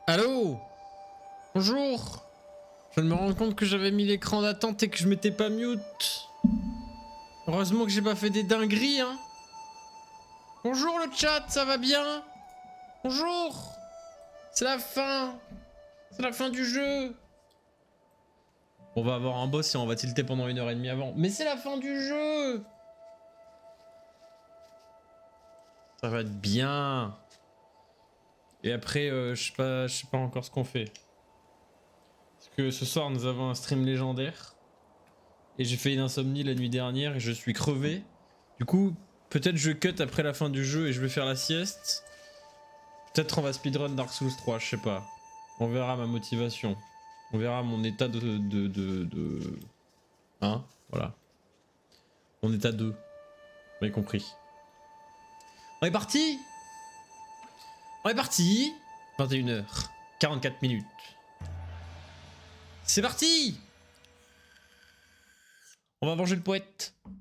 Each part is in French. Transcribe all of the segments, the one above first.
Allô? Bonjour. Je me rends compte que j'avais mis l'écran d'attente et que je m'étais pas mute. Heureusement que j'ai pas fait des dingueries, hein. Bonjour le chat, ça va bien? Bonjour. C'est la fin. C'est la fin du jeu. On va avoir un boss et on va tilter pendant 1h30 avant. Mais c'est la fin du jeu. Ça va être bien. Et après, je sais pas encore ce qu'on fait. Parce que ce soir, nous avons un stream légendaire. Et j'ai fait une insomnie la nuit dernière et je suis crevé. Du coup, peut-être je cut après la fin du jeu et je vais faire la sieste. Peut-être on va speedrun Dark Souls 3, je sais pas. On verra ma motivation. On verra mon état de... Hein? Voilà. Mon état de... Vous m'avez compris. On est parti! On est parti! 21h, 44 minutes. C'est parti! On va venger le poète. Parce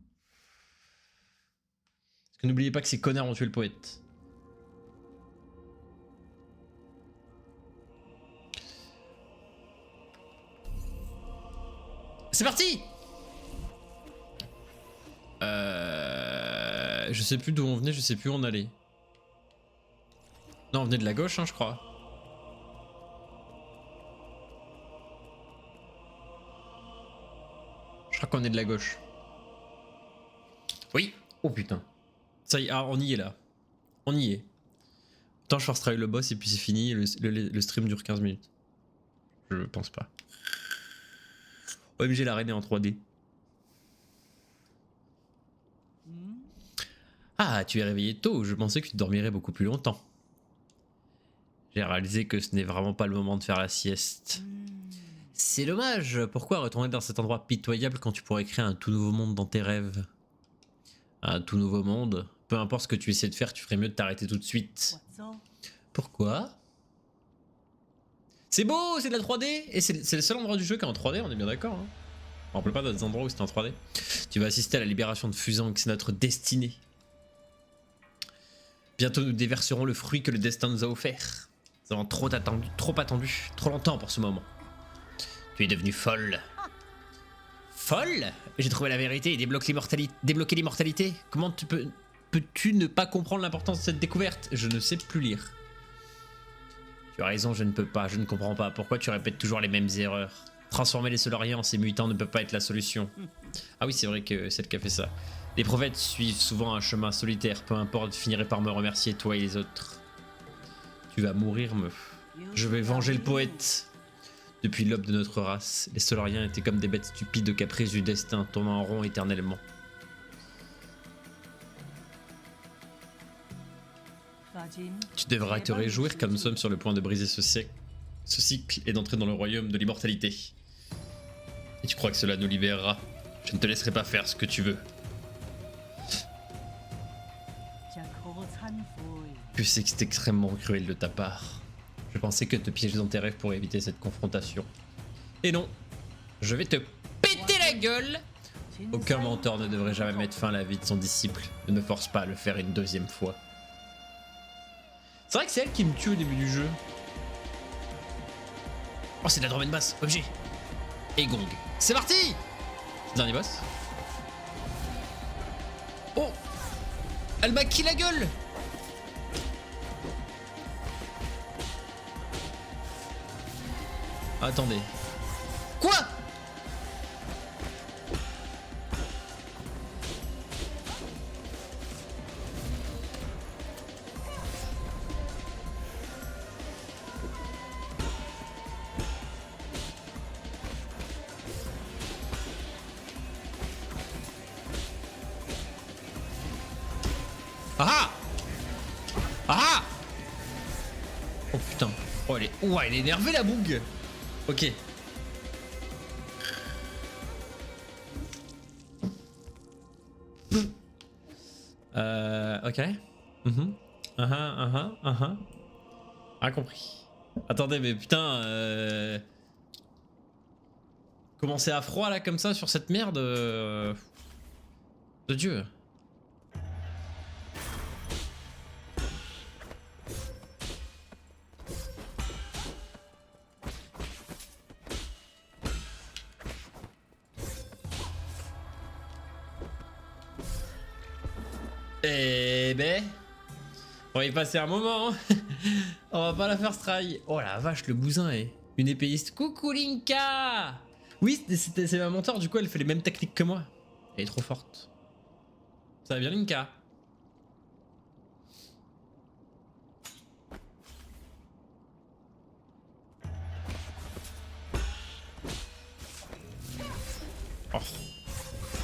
que n'oubliez pas que ces connards ont tué le poète. C'est parti! Je sais plus d'où on venait, je sais plus où on allait. Non, on venait de la gauche, hein, je crois. Je crois qu'on est de la gauche. Oui. Oh putain. Ça y est, ah, on y est là. On y est. Attends, je force travailler le boss et puis c'est fini. Le stream dure 15 minutes. Je pense pas. OMG, l'arène est en 3D. Ah, tu es réveillé tôt. Je pensais que tu dormirais beaucoup plus longtemps. J'ai réalisé que ce n'est vraiment pas le moment de faire la sieste. C'est dommage. Pourquoi retourner dans cet endroit pitoyable quand tu pourrais créer un tout nouveau monde dans tes rêves? Un tout nouveau monde? Peu importe ce que tu essaies de faire, tu ferais mieux de t'arrêter tout de suite. Pourquoi? C'est beau, c'est de la 3D. Et c'est le seul endroit du jeu qui est en 3D, on est bien d'accord, hein. On ne rappelle pas d'autres endroits où c'était en 3D. Tu vas assister à la libération de Fuzang, c'est notre destinée. Bientôt nous déverserons le fruit que le destin nous a offert. Nous avons trop attendu, trop longtemps pour ce moment. Tu es devenue folle. Folle? J'ai trouvé la vérité et débloqué l'immortalité. Comment peux-tu ne pas comprendre l'importance de cette découverte? Je ne sais plus lire. Tu as raison, je ne peux pas, je ne comprends pas. Pourquoi tu répètes toujours les mêmes erreurs? Transformer les Solariens en ces mutants ne peut pas être la solution. Ah oui, c'est vrai que c'est elle qui a fait ça. Les prophètes suivent souvent un chemin solitaire, peu importe, finirai par me remercier, toi et les autres. Tu vas mourir, meuf. Je vais venger le poète. Depuis l'aube de notre race, les Solariens étaient comme des bêtes stupides aux caprices du destin, tournant en rond éternellement. Tu devras te réjouir car nous sommes sur le point de briser ce cycle et d'entrer dans le royaume de l'immortalité. Et tu crois que cela nous libérera? Je ne te laisserai pas faire ce que tu veux. Que c'est extrêmement cruel de ta part. Je pensais que te piéger dans tes rêves pour éviter cette confrontation. Et non, je vais te péter la gueule. Aucun mentor ne devrait jamais mettre fin à la vie de son disciple. Ne me force pas à le faire une deuxième fois. C'est vrai que c'est elle qui me tue au début du jeu. Oh, c'est de la drum and bass, objet. Et gong. C'est parti! Dernier boss. Oh! Elle m'a kill la gueule! Attendez. Quoi? Ah! Ah! Oh putain. Oh, elle est énervée la boug. Ok. Ok. Ah, compris. Attendez, mais putain, commencer à froid là comme ça sur cette merde. De Dieu. Eh ben, on va y passer un moment. On va pas la faire stray. Oh la vache, le bousin est une épéiste. Coucou Linka. Oui, c'est ma mentor, du coup elle fait les mêmes techniques que moi. Elle est trop forte. Ça va bien Linka? Oh.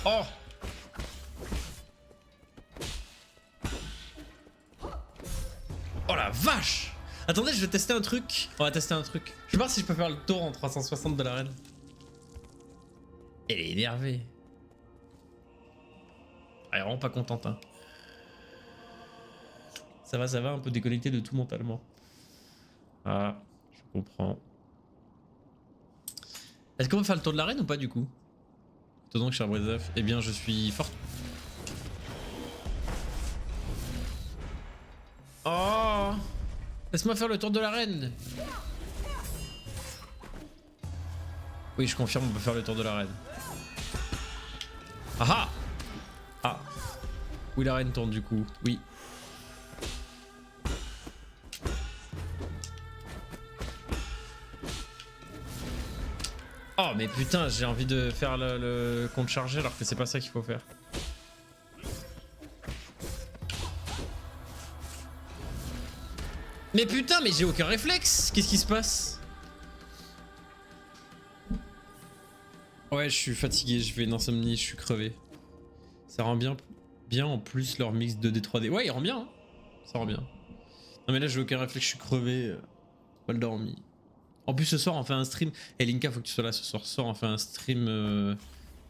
Oh. Oh la vache! Attendez, je vais tester un truc. On va tester un truc. Je vais voir si je peux faire le tour en 360 de l'arène. Elle est énervée. Elle est vraiment pas contente, hein. Ça va, un peu déconnecté de tout mentalement. Ah, je comprends. Est-ce qu'on va faire le tour de l'arène ou pas du coup? Étant que cher Brezaf, eh bien je suis fort. Oh! Laisse-moi faire le tour de l'arène. Oui, je confirme, on peut faire le tour de l'arène. Ah ah! Ah. Oui, l'arène tourne du coup, oui. Oh mais putain, j'ai envie de faire le compte chargé alors que c'est pas ça qu'il faut faire. Mais putain, mais j'ai aucun réflexe. Qu'est-ce qui se passe? Ouais, je suis fatigué, je fais une insomnie, je suis crevé. Ça rend bien en plus leur mix 2D 3D. Ouais, il rend bien, hein. Ça rend bien. Non mais là j'ai aucun réflexe, je suis crevé, mal dormi. En plus ce soir on fait un stream. Et Linka, faut que tu sois là ce soir. Ce soir on fait un stream.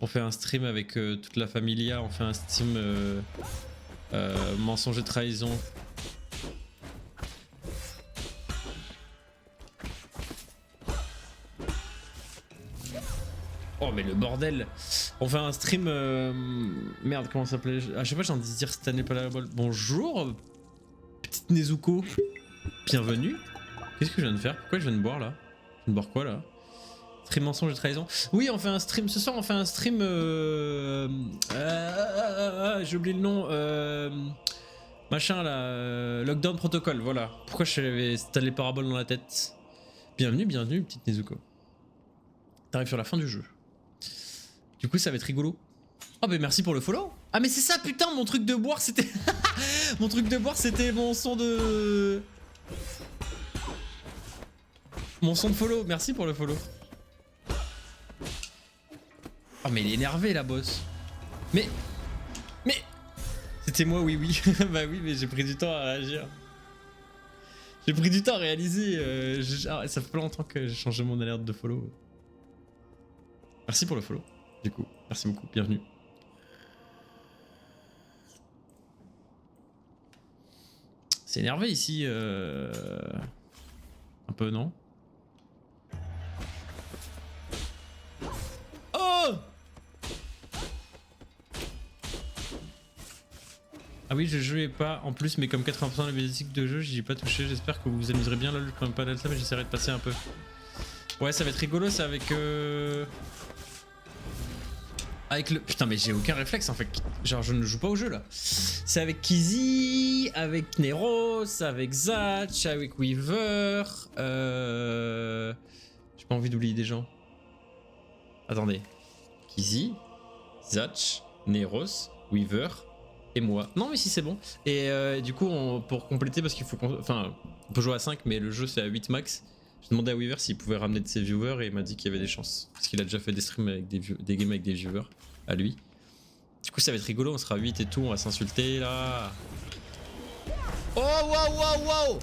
On fait un stream avec toute la familia. On fait un stream mensonge et trahison. Oh mais le bordel. On fait un stream. Merde, comment ça s'appelait? Ah, je sais pas, j'ai envie de dire cette année pas la bol. Bonjour, petite Nezuko. Bienvenue. Qu'est-ce que je viens de faire? Pourquoi je viens de boire là? Je viens de boire quoi là? Stream mensonge et trahison. Oui, on fait un stream. Ce soir, on fait un stream. J'ai oublié le nom. Machin là. Lockdown Protocol. Voilà. Pourquoi j'avais installé parabole dans la tête? Bienvenue, bienvenue, petite Nezuko. T'arrives sur la fin du jeu. Du coup, ça va être rigolo. Oh, bah merci pour le follow. Ah, mais c'est ça, putain, mon truc de boire, c'était. Mon truc de boire, c'était mon son de. Mon son de follow. Merci pour le follow. Oh mais il est énervé la boss. Mais c'était moi, oui oui. Bah oui, mais j'ai pris du temps à réagir. J'ai pris du temps à réaliser. Ça fait pas longtemps que j'ai changé mon alerte de follow. Merci pour le follow. Du coup, merci beaucoup, bienvenue. C'est énervé ici. Un peu, non? Oh! Ah oui, je jouais pas en plus, mais comme 80% de la musique de jeu, j'y ai pas touché. J'espère que vous vous amuserez bien là, quand même pas d'alta, mais j'essaierai de passer un peu. Ouais, ça va être rigolo, ça avec avec le... Putain, mais j'ai aucun réflexe en fait. Genre, je ne joue pas au jeu là. C'est avec Kizzy, avec Neros, avec Zatch, avec Weaver. J'ai pas envie d'oublier des gens. Attendez. Kizzy, Zatch, Neros, Weaver et moi. Non, mais si c'est bon. Et du coup, pour compléter, parce qu'il faut qu'on... Enfin, on peut jouer à 5, mais le jeu c'est à 8 max. J'ai demandé à Weaver s'il pouvait ramener de ses viewers et il m'a dit qu'il y avait des chances. Parce qu'il a déjà fait des streams avec des games avec des viewers à lui. Du coup ça va être rigolo, on sera 8 et tout, on va s'insulter là. Oh wow wow wow!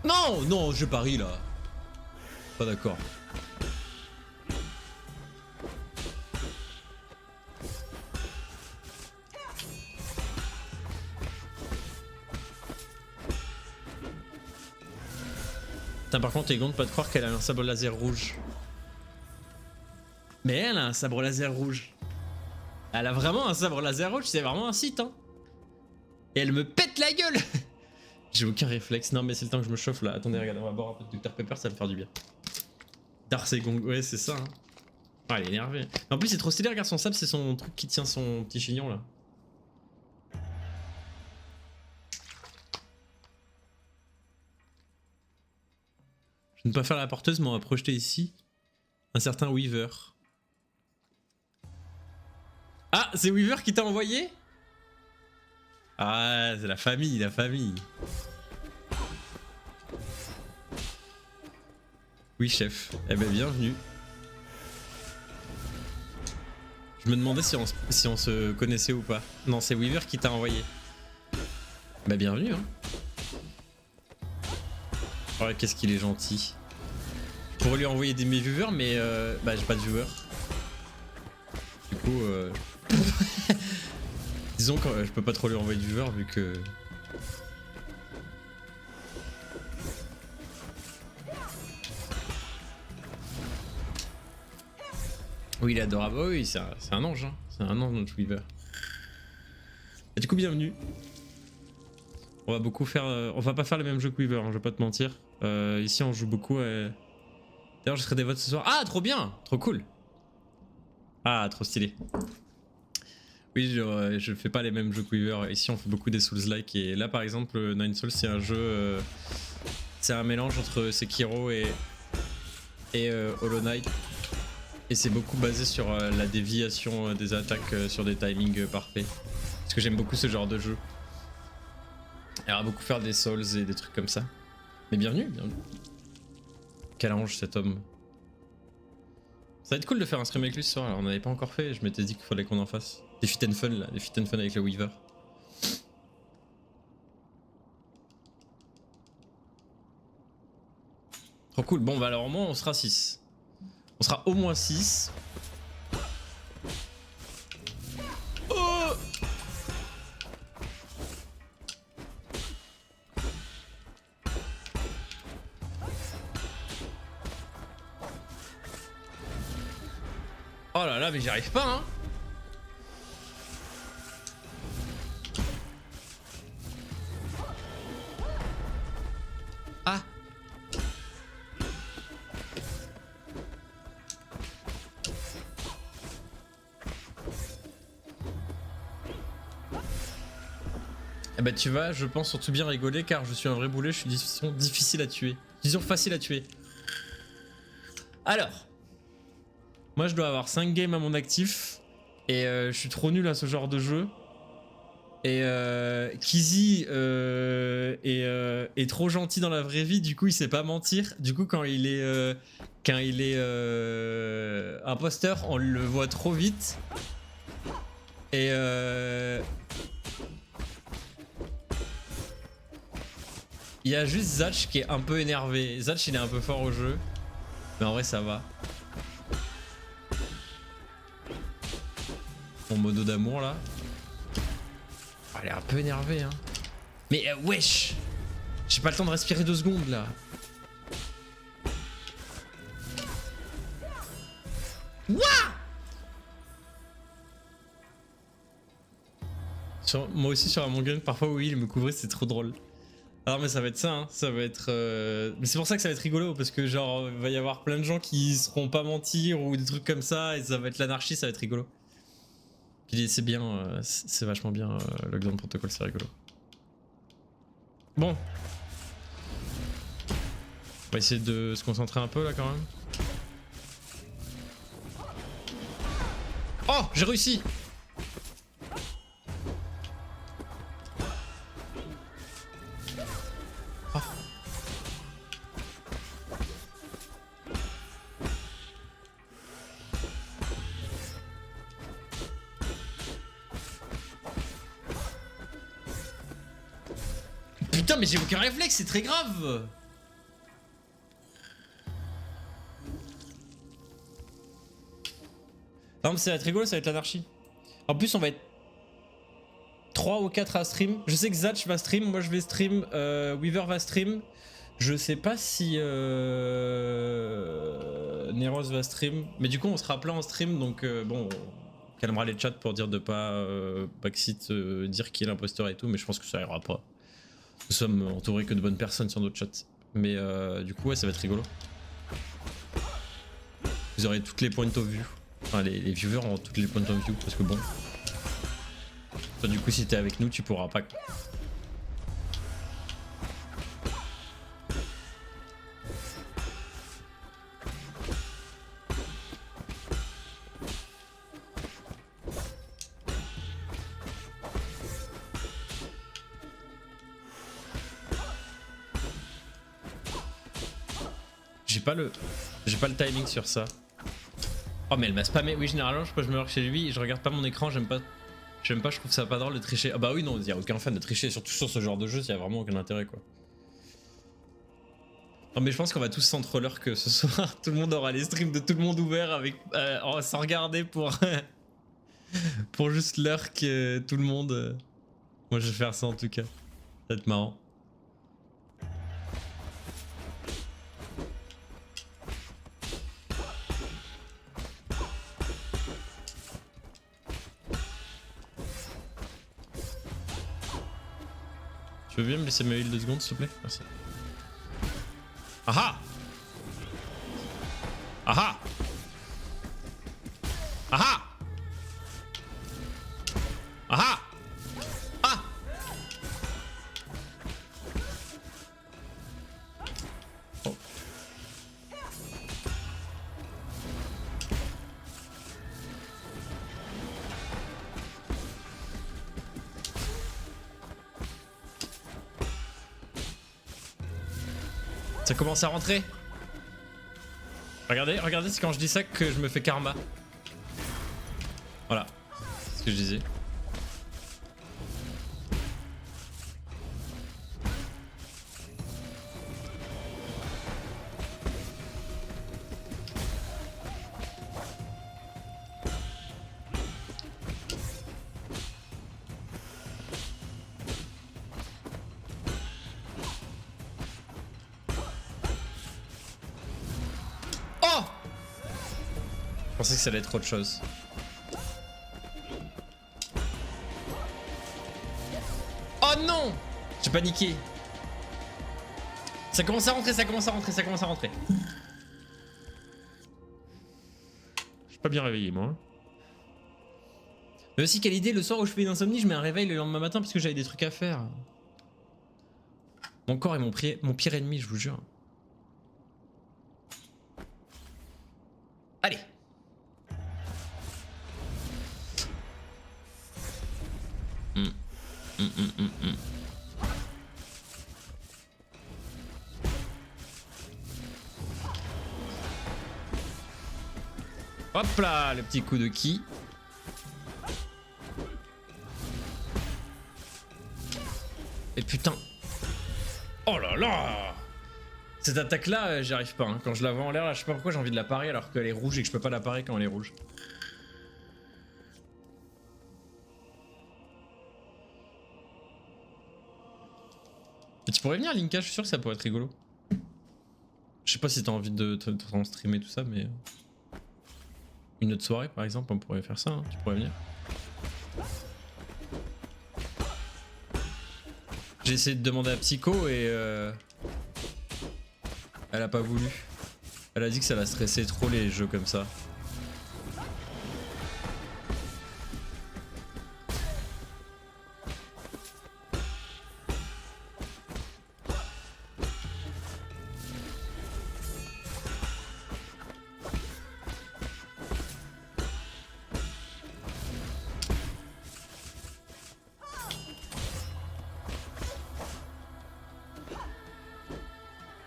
Non, non, je parie là. Pas d'accord. Putain, par contre, Egon, pas de croire qu'elle a un sabre laser rouge. Mais elle a un sabre laser rouge. Elle a vraiment un sabre laser rouge, c'est vraiment un site, hein. Et elle me pète la gueule. J'ai aucun réflexe. Non, mais c'est le temps que je me chauffe là. Attendez, regarde, on va boire un peu de Dr Pepper, ça va me faire du bien. Darcy Gong, ouais, c'est ça, hein. Ah, il est énervé. En plus, c'est trop stylé, regarde son sable, c'est son truc qui tient son petit chignon là. Je ne peux pas faire la porteuse, mais on va projeter ici un certain Weaver. Ah, c'est Weaver qui t'a envoyé? Ah, c'est la famille, la famille. Oui, chef. Eh ben, bienvenue. Je me demandais si on se connaissait ou pas. Non, c'est Weaver qui t'a envoyé. Bah, bienvenue, hein. Oh, qu'est-ce qu'il est gentil. Je pourrais lui envoyer des mes viewers, mais bah, j'ai pas de viewers. Du coup, disons que je peux pas trop lui envoyer de viewers vu que. Oui, il est adorable. Oh, oui, c'est un ange. Hein. C'est un ange, notre Weaver. Et du coup, bienvenue. On va beaucoup faire. On va pas faire le même jeu que Weaver, hein, je vais pas te mentir. Ici, on joue beaucoup. D'ailleurs, je serai des votes ce soir. Ah, trop bien! Trop cool! Ah, trop stylé. Oui, je fais pas les mêmes jeux que Weaver. Ici, on fait beaucoup des Souls-like. Et là, par exemple, Nine Souls, c'est un jeu. C'est un mélange entre Sekiro et Hollow Knight. Et c'est beaucoup basé sur la déviation des attaques sur des timings parfaits. Parce que j'aime beaucoup ce genre de jeu. Et on va beaucoup faire des Souls et des trucs comme ça. Mais bienvenue, bienvenue. Quel ange cet homme. Ça va être cool de faire un stream avec lui ce soir. Alors, on n'avait pas encore fait, je m'étais dit qu'il fallait qu'on en fasse. Des fit and fun là, des fit and fun avec le Weaver. Trop cool. Bon, bah alors au moins on sera 6. On sera au moins 6. Oh! Oh là là, mais j'y arrive pas, hein. Ah. Eh bah tu vas, je pense, surtout bien rigoler car je suis un vrai boulet, je suis difficile à tuer. Disons facile à tuer. Alors. Moi je dois avoir 5 games à mon actif. Et je suis trop nul à ce genre de jeu. Et Kizzy est trop gentil dans la vraie vie, du coup il sait pas mentir. Du coup quand il est imposteur, on le voit trop vite. Et il y a juste Zatch qui est un peu énervé. Zatch il est un peu fort au jeu. Mais en vrai ça va. Mon modo d'amour là. Elle est un peu énervée hein. Mais wesh. J'ai pas le temps de respirer 2 secondes là. Wouah. Moi aussi sur Among Us, parfois oui il me couvrait, c'est trop drôle. Alors mais ça va être ça, hein. Ça va être... Mais c'est pour ça que ça va être rigolo, parce que genre il va y avoir plein de gens qui seront pas mentir ou des trucs comme ça, et ça va être l'anarchie, ça va être rigolo. C'est bien, c'est vachement bien, Lockdown Protocol, c'est rigolo. Bon. On va essayer de se concentrer un peu là quand même. Oh, j'ai réussi! Oh. Putain, mais j'ai aucun réflexe, c'est très grave! Non mais ça va être rigolo, ça va être l'anarchie. En plus on va être 3 ou 4 à stream. Je sais que Zatch va stream, moi je vais stream, Weaver va stream. Je sais pas si Neros va stream. Mais du coup on sera plein en stream, donc bon, on calmera les chats pour dire de pas backseat, dire qui est l'imposteur et tout, mais je pense que ça ira pas. Nous sommes entourés que de bonnes personnes sur notre chat. Mais du coup ouais, ça va être rigolo. Vous aurez toutes les points of vue. Enfin, les viewers ont toutes les points of view parce que bon. Toi, du coup, si t'es avec nous, tu pourras pas. J'ai pas le timing sur ça. Oh mais elle m'a spammé. Oui, généralement je me log chez lui et je regarde pas mon écran, j'aime pas, je trouve ça pas drôle de tricher. Ah bah oui, non, il y a aucun fan de tricher, surtout sur ce genre de jeu, il y a vraiment aucun intérêt quoi. Non mais je pense qu'on va tous s'entre que ce soir, tout le monde aura les streams de tout le monde ouverts avec sans regarder pour pour juste lurk tout le monde. Moi je vais faire ça en tout cas. Ça va être marrant. Tu veux bien me laisser ma heal 2 secondes s'il te plaît? Merci. Aha! Aha! Aha! Aha! Ah! Oh. Ça commence à rentrer. Regardez, regardez, c'est quand je dis ça que je me fais karma. Voilà, c'est ce que je disais. Je pensais que ça allait être autre chose. Oh non! J'ai paniqué. Ça commence à rentrer, ça commence à rentrer, ça commence à rentrer. Je suis pas bien réveillé moi. Mais aussi quelle idée, le soir où je fais une insomnie, je mets un réveil le lendemain matin parce que j'avais des trucs à faire. Mon corps est mon pire ennemi, je vous jure. Allez. Hop là, le petit coup de ki. Et putain. Oh là là. Cette attaque là, j'y arrive pas. Hein. Quand je la vois en l'air, là, je sais pas pourquoi j'ai envie de la parer alors qu'elle est rouge et que je peux pas la parer quand elle est rouge. Et tu pourrais venir Linka, je suis sûr que ça pourrait être rigolo. Je sais pas si t'as envie de streamer tout ça, mais... Une autre soirée par exemple, on pourrait faire ça, hein. Tu pourrais venir. J'ai essayé de demander à Psycho et... Elle a pas voulu. Elle a dit que ça la stressait trop les jeux comme ça.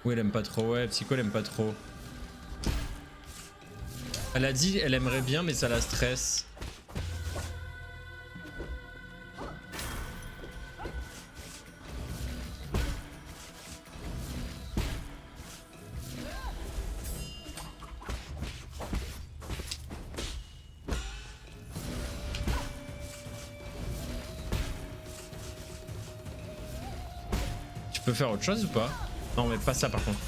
Oui, elle aime pas trop. Ouais, Psycho, elle aime pas trop. Elle a dit elle aimerait bien, mais ça la stresse. Tu peux faire autre chose ou pas? Non, mais pas ça par contre.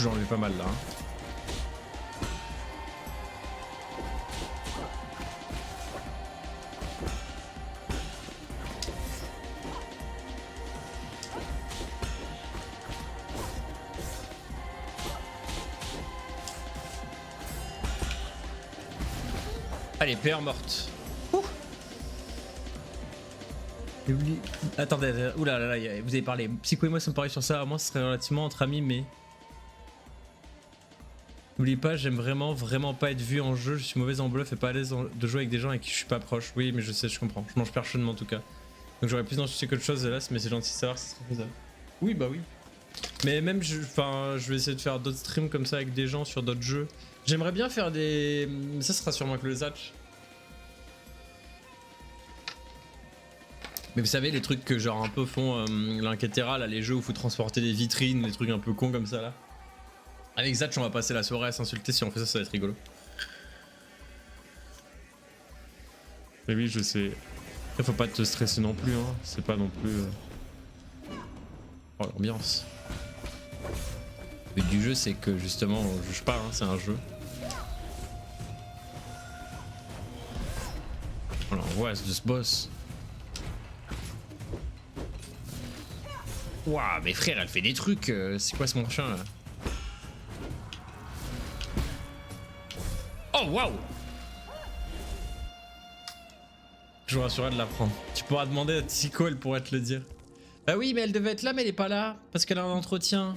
J'en ai pas mal là. Hein. Allez, PR morte. Attendez, oula là, vous avez parlé. Psycho et moi sommes pareils sur ça, à moi ce serait relativement entre amis, mais... N'oubliez pas, j'aime vraiment pas être vu en jeu, je suis mauvaise en bluff et pas à l'aise de jouer avec des gens avec qui je suis pas proche. Oui, mais je sais, je comprends, je mange personne en tout cas. Donc j'aurais plus d'en soucier qu'autre chose, hélas, mais c'est gentil de savoir si ça serait faisable. Oui, bah oui. Mais même, je vais essayer de faire d'autres streams comme ça avec des gens sur d'autres jeux. J'aimerais bien faire des... Mais ça sera sûrement que le Zatch. Mais vous savez, les trucs que genre un peu font l'Inquetera, là, les jeux où il faut transporter des vitrines, les trucs un peu cons comme ça là. Avec Zatch, on va passer la soirée à s'insulter, si on fait ça, ça va être rigolo. Mais oui, je sais. Après, faut pas te stresser non plus, hein. C'est pas non plus... Oh, l'ambiance. Le but du jeu, c'est que justement, on juge pas, hein, c'est un jeu. Oh, l'angoisse de ce boss. Waouh, mais frère, elle fait des trucs. C'est quoi ce machin là? Oh, waouh! Je vous rassurerai de l'apprendre. Tu pourras demander à Psycho, elle pourrait te le dire. Bah oui, mais elle devait être là, mais elle est pas là. Parce qu'elle a un entretien.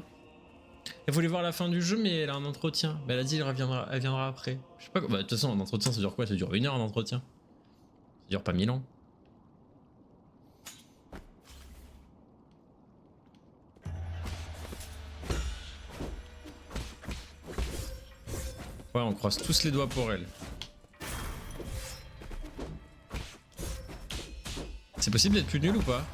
Elle voulait voir la fin du jeu, mais elle a un entretien. Bah elle a dit elle viendra après. Je sais pas quoi. Bah de toute façon, un entretien, ça dure quoi? Ça dure 1 heure un entretien. Ça dure pas 1000 ans. Ouais, on croise tous les doigts pour elle. C'est possible d'être plus nul ou pas?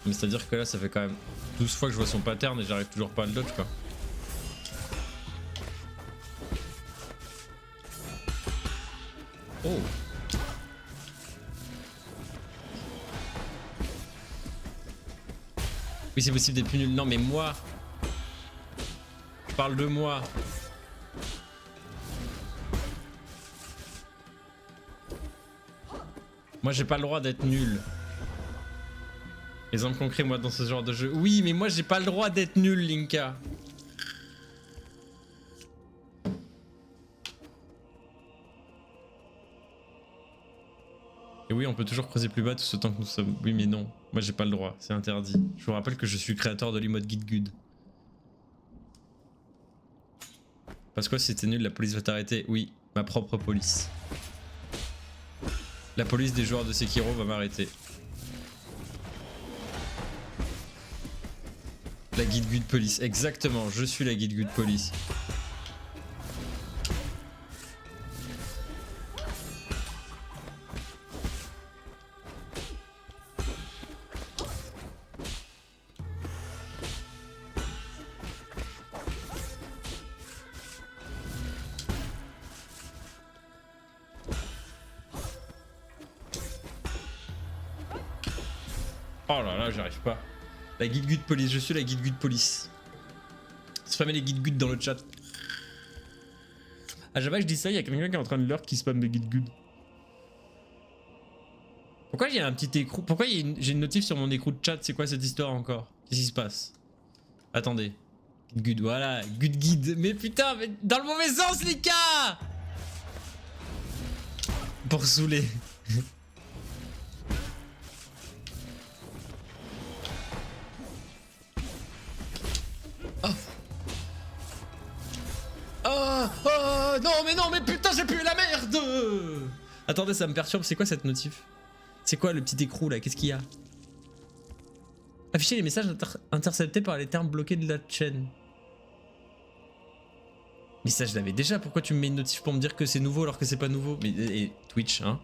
Mais c'est-à-dire que là, ça fait quand même 12 fois que je vois son pattern et j'arrive toujours pas à le dodge quoi. Oh! Oui, c'est possible d'être plus nul. Non, mais moi... Je parle de moi. Moi, j'ai pas le droit d'être nul. Exemple concret, moi, dans ce genre de jeu. Oui, mais moi, j'ai pas le droit d'être nul, Linka. Et oui, on peut toujours creuser plus bas tout ce temps que nous sommes. Oui, mais non. Moi, j'ai pas le droit. C'est interdit. Je vous rappelle que je suis créateur de l'emote GitGud. Parce que c'était nul, la police va t'arrêter. Oui, ma propre police. La police des joueurs de Sekiro va m'arrêter. La GitGud police, exactement, je suis la GitGud police. Oh là là, j'arrive pas. La GitGud police, je suis la GitGud police. Spammez les GitGud dans le chat. Ah, jamais je dis ça, il y a quelqu'un qui est en train de lurk qui spamme des GitGud. Pourquoi il y a un petit écrou? Pourquoi j'ai une notif sur mon écrou de chat? C'est quoi cette histoire encore? Qu'est-ce qui se passe? Attendez. GitGud, voilà, GudGuide. Mais putain, mais dans le mauvais sens, les gars! Pour saouler. Oh. Oh, oh, non mais putain j'ai pué la merde. Attendez, ça me perturbe, c'est quoi cette notif? C'est quoi le petit écrou là? Qu'est-ce qu'il y a? Afficher les messages interceptés par les termes bloqués de la chaîne. Mais ça je l'avais déjà, pourquoi tu me mets une notif pour me dire que c'est nouveau alors que c'est pas nouveau? Mais et Twitch hein?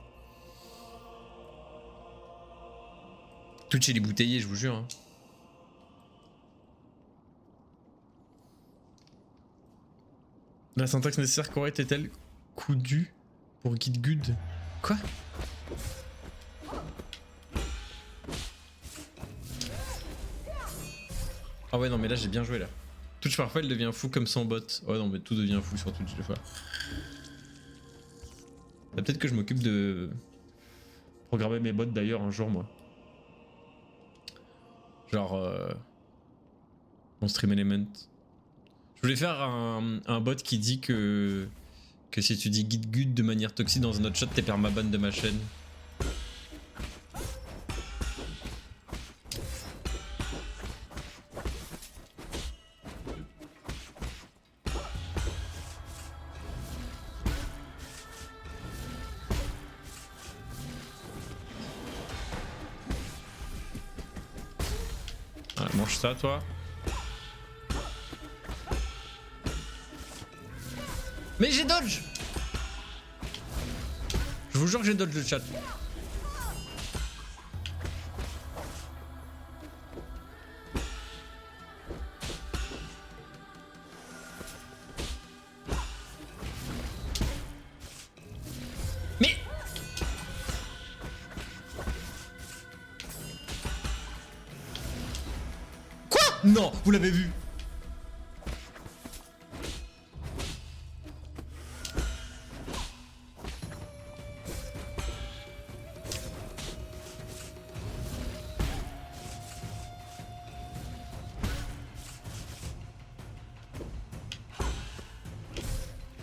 Twitch il est bouteillé, je vous jure hein. La syntaxe nécessaire correcte est-elle coudue pour GitGud? Quoi? Ah ouais, non, mais là j'ai bien joué là. Touch parfois, elle devient fou comme sans bot. Ouais, non, mais tout devient fou sur Twitch des fois. Bah, peut-être que je m'occupe de programmer mes bots d'ailleurs un jour, moi. Genre. Mon stream element. Je voulais faire un bot qui dit que si tu dis git good de manière toxique dans un autre shot, t'es permaban de ma chaîne. Voilà, mange ça, toi. Mais j'ai dodge! Je vous jure que j'ai dodge le chat. Mais... Quoi? Non, vous l'avez vu.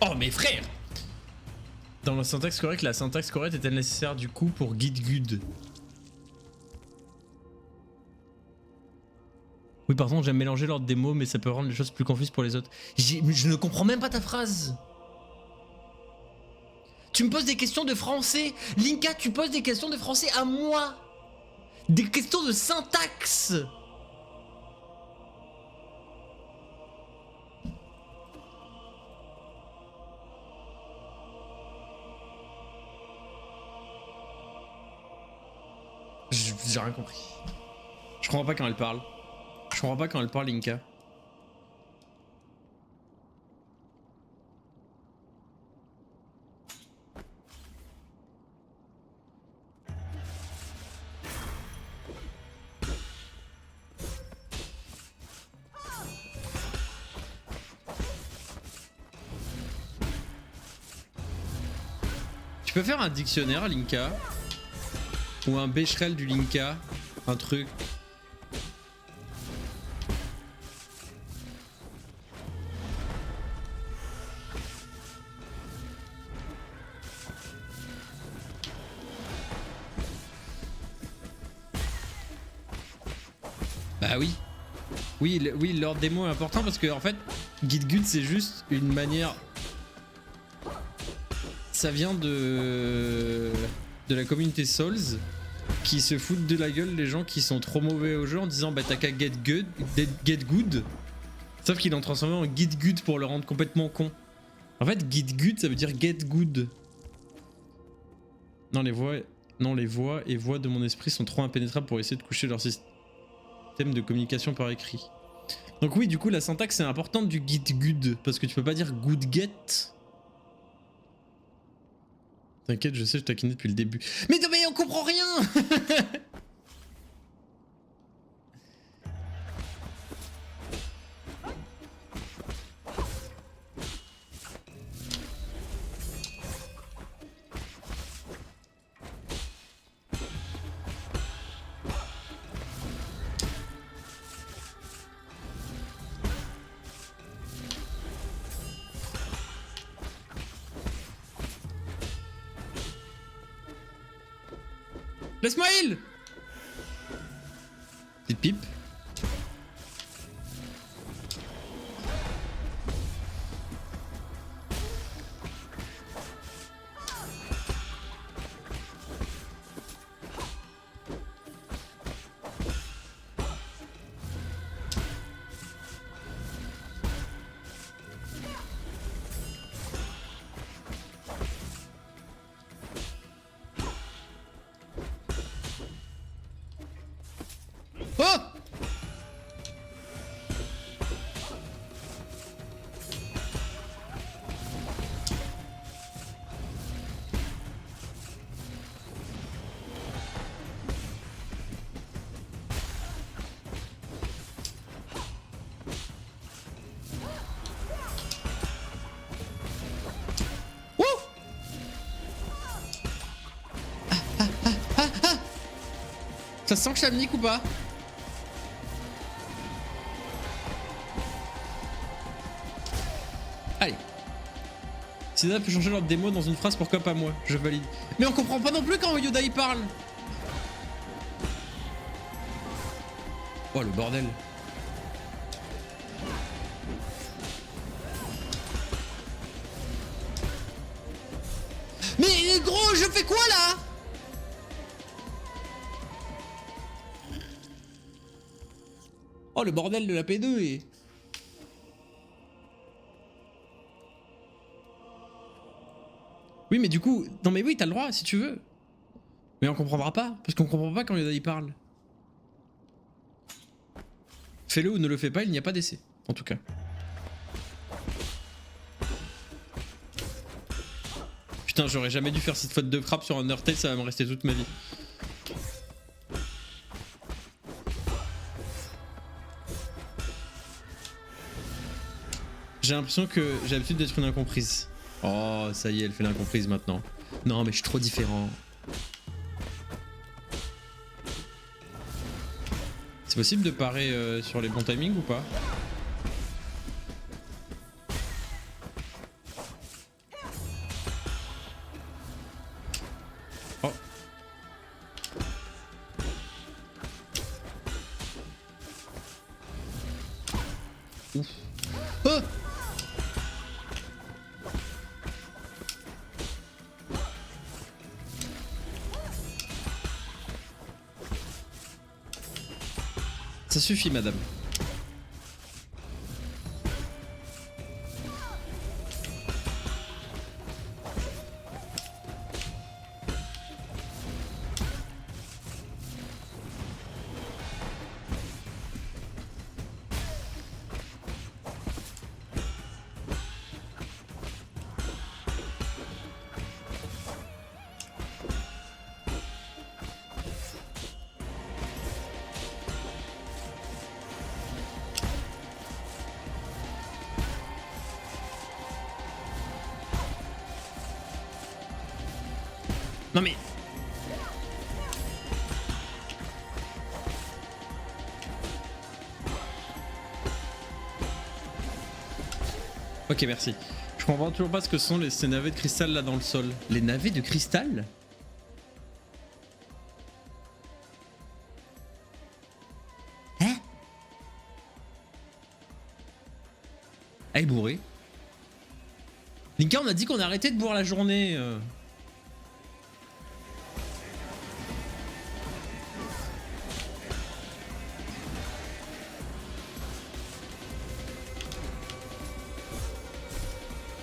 Oh mes frères! Dans la syntaxe correcte est-elle nécessaire du coup pour git good? Oui, par contre, j'aime mélanger l'ordre des mots, mais ça peut rendre les choses plus confuses pour les autres. Je ne comprends même pas ta phrase. Tu me poses des questions de français. Linka, tu poses des questions de français à moi. Des questions de syntaxe. J'ai rien compris. Je comprends pas quand elle parle. Je comprends pas quand elle parle, Linka. Tu peux faire un dictionnaire, Linka? Ou un Becherel du Linka? Un truc. Bah oui. Oui, l'ordre des mots est important parce que en fait, git-gut c'est juste une manière. Ça vient de la communauté Souls qui se foutent de la gueule des gens qui sont trop mauvais au jeu en disant bah t'as qu'à get good. Sauf qu'ils l'ont transformé en git-gut pour le rendre complètement con. En fait, git-gut ça veut dire get good. Non, les voix et voix de mon esprit sont trop impénétrables pour essayer de coucher leur système de communication par écrit. Donc oui, du coup, la syntaxe est importante du git-good parce que tu peux pas dire good-get. T'inquiète, je sais, je taquinais depuis le début. Mais non, mais on comprend rien. Laisse-moi heal. Petite pipe. Ça se sent que je nique ou pas? Allez. Si Zelda peut changer leur démo dans une phrase, pourquoi pas moi? Je valide. Mais on comprend pas non plus quand Yoda il parle. Oh le bordel. Mais gros, je fais quoi là? Oh le bordel de la P2 et... Oui mais du coup... Non mais oui t'as le droit si tu veux. Mais on comprendra pas, parce qu'on comprend pas quand Yoda il parle. Fais-le ou ne le fais pas, il n'y a pas d'essai, en tout cas. Putain, j'aurais jamais dû faire cette faute de frappe sur Undertale, ça va me rester toute ma vie. J'ai l'impression que j'ai l'habitude d'être une incomprise. Oh, ça y est, elle fait l'incomprise maintenant. Non, mais je suis trop différent. C'est possible de parer sur les bons timings ou pas? Oh. Ouf. Oh. Ça suffit, madame. Non mais... Ok, merci. Je comprends toujours pas ce que sont ces navets de cristal là dans le sol. Les navets de cristal? Hein? Ah, il est bourré. Linka, on a dit qu'on arrêtait de boire la journée.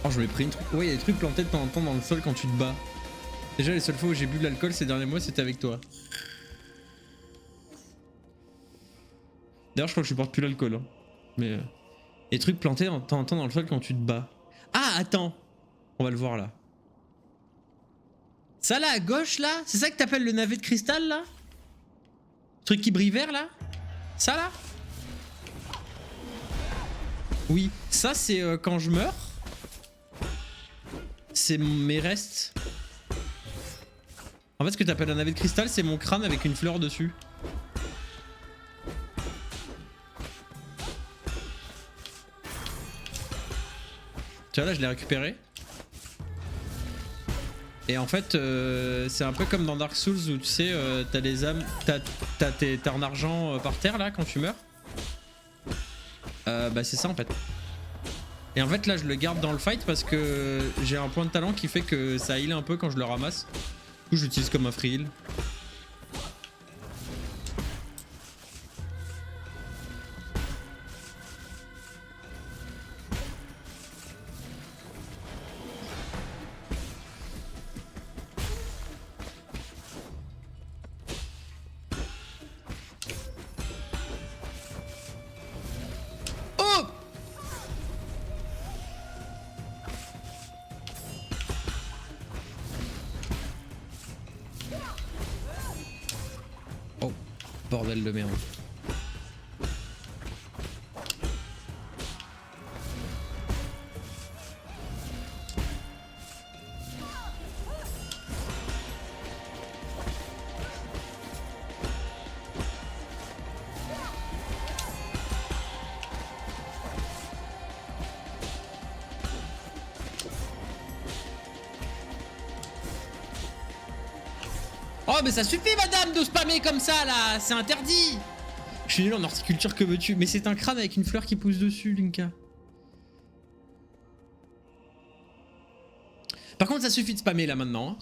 Oh, je m'ai pris une truc. Ouais, il y a des trucs plantés de temps en temps dans le sol quand tu te bats. Déjà, les seules fois où j'ai bu de l'alcool ces derniers mois, c'était avec toi. D'ailleurs, je crois que je supporte plus l'alcool. Hein. Mais. Les trucs plantés de temps en temps dans le sol quand tu te bats. Ah, attends! On va le voir là. Ça là à gauche là? C'est ça que t'appelles le navet de cristal là? Le truc qui brille vert là? Ça là? Oui, ça c'est quand je meurs. C'est mes restes. En fait, ce que t'appelles un navet de cristal, c'est mon crâne avec une fleur dessus. Tu vois, là, je l'ai récupéré. Et en fait, c'est un peu comme dans Dark Souls où tu sais, t'as des âmes, t'as un argent par terre là quand tu meurs. Bah, c'est ça en fait. Et en fait là je le garde dans le fight parce que j'ai un point de talent qui fait que ça heal un peu quand je le ramasse. Du coup je l'utilise comme un free heal. Bordel de merde. Oh mais ça suffit madame de spammer comme ça là, c'est interdit. Je suis nul en horticulture, que veux-tu? Mais c'est un crâne avec une fleur qui pousse dessus, Linka. Par contre ça suffit de spammer là maintenant.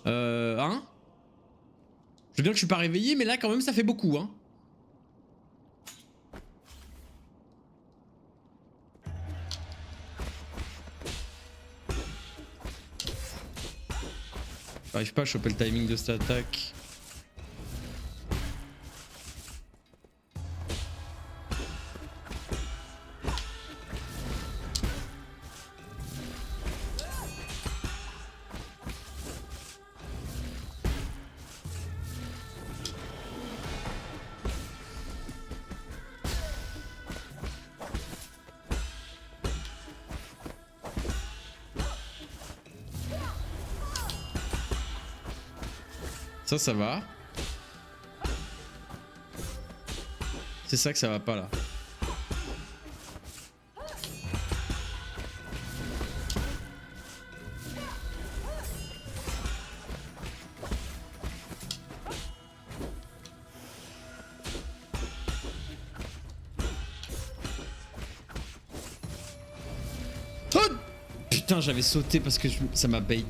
Hein? Je veux dire que je suis pas réveillé, mais là quand même ça fait beaucoup hein. J'arrive pas à choper le timing de cette attaque. Ça va. C'est ça que ça va pas là. Oh putain, j'avais sauté parce que ça m'a bait.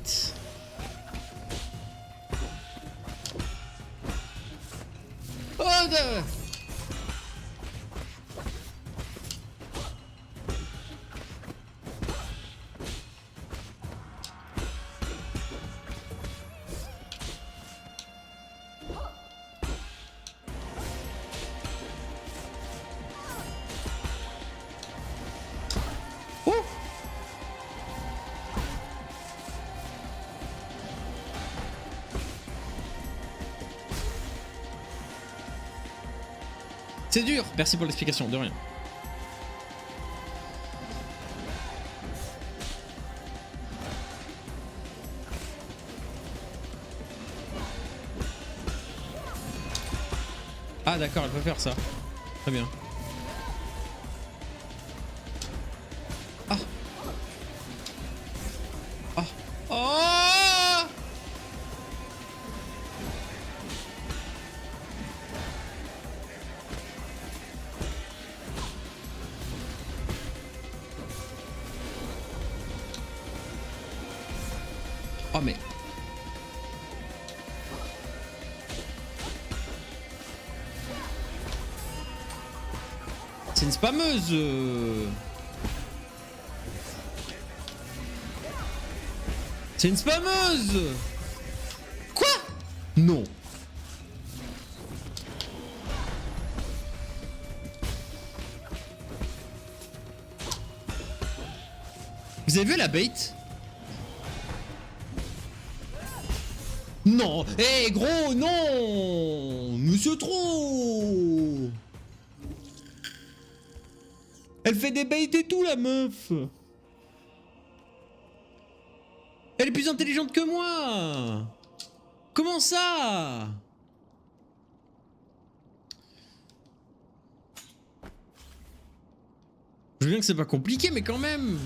C'est dur, merci pour l'explication, de rien. Ah d'accord, elle peut faire ça. Très bien. Ah. Ah. Oh. Oh mais... C'est une spammeuse. C'est une spammeuse. Quoi? Non. Vous avez vu la bait? Non. Eh gros, non. Monsieur trop. Elle fait des baits et tout la meuf. Elle est plus intelligente que moi. Comment ça? Je veux bien que c'est pas compliqué mais quand même.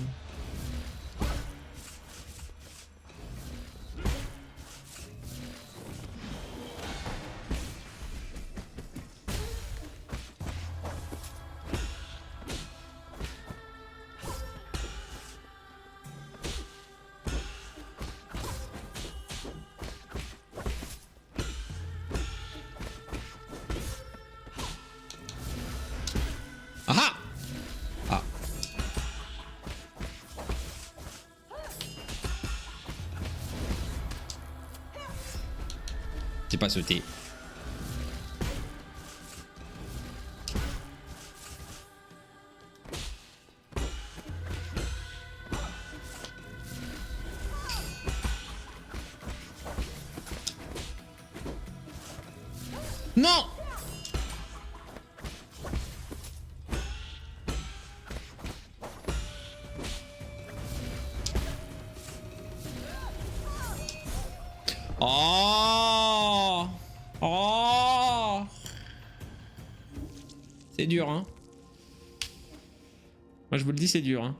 Ah ah. J'ai pas sauté. Non. Oh. Oh. C'est dur hein. Moi je vous le dis c'est dur hein.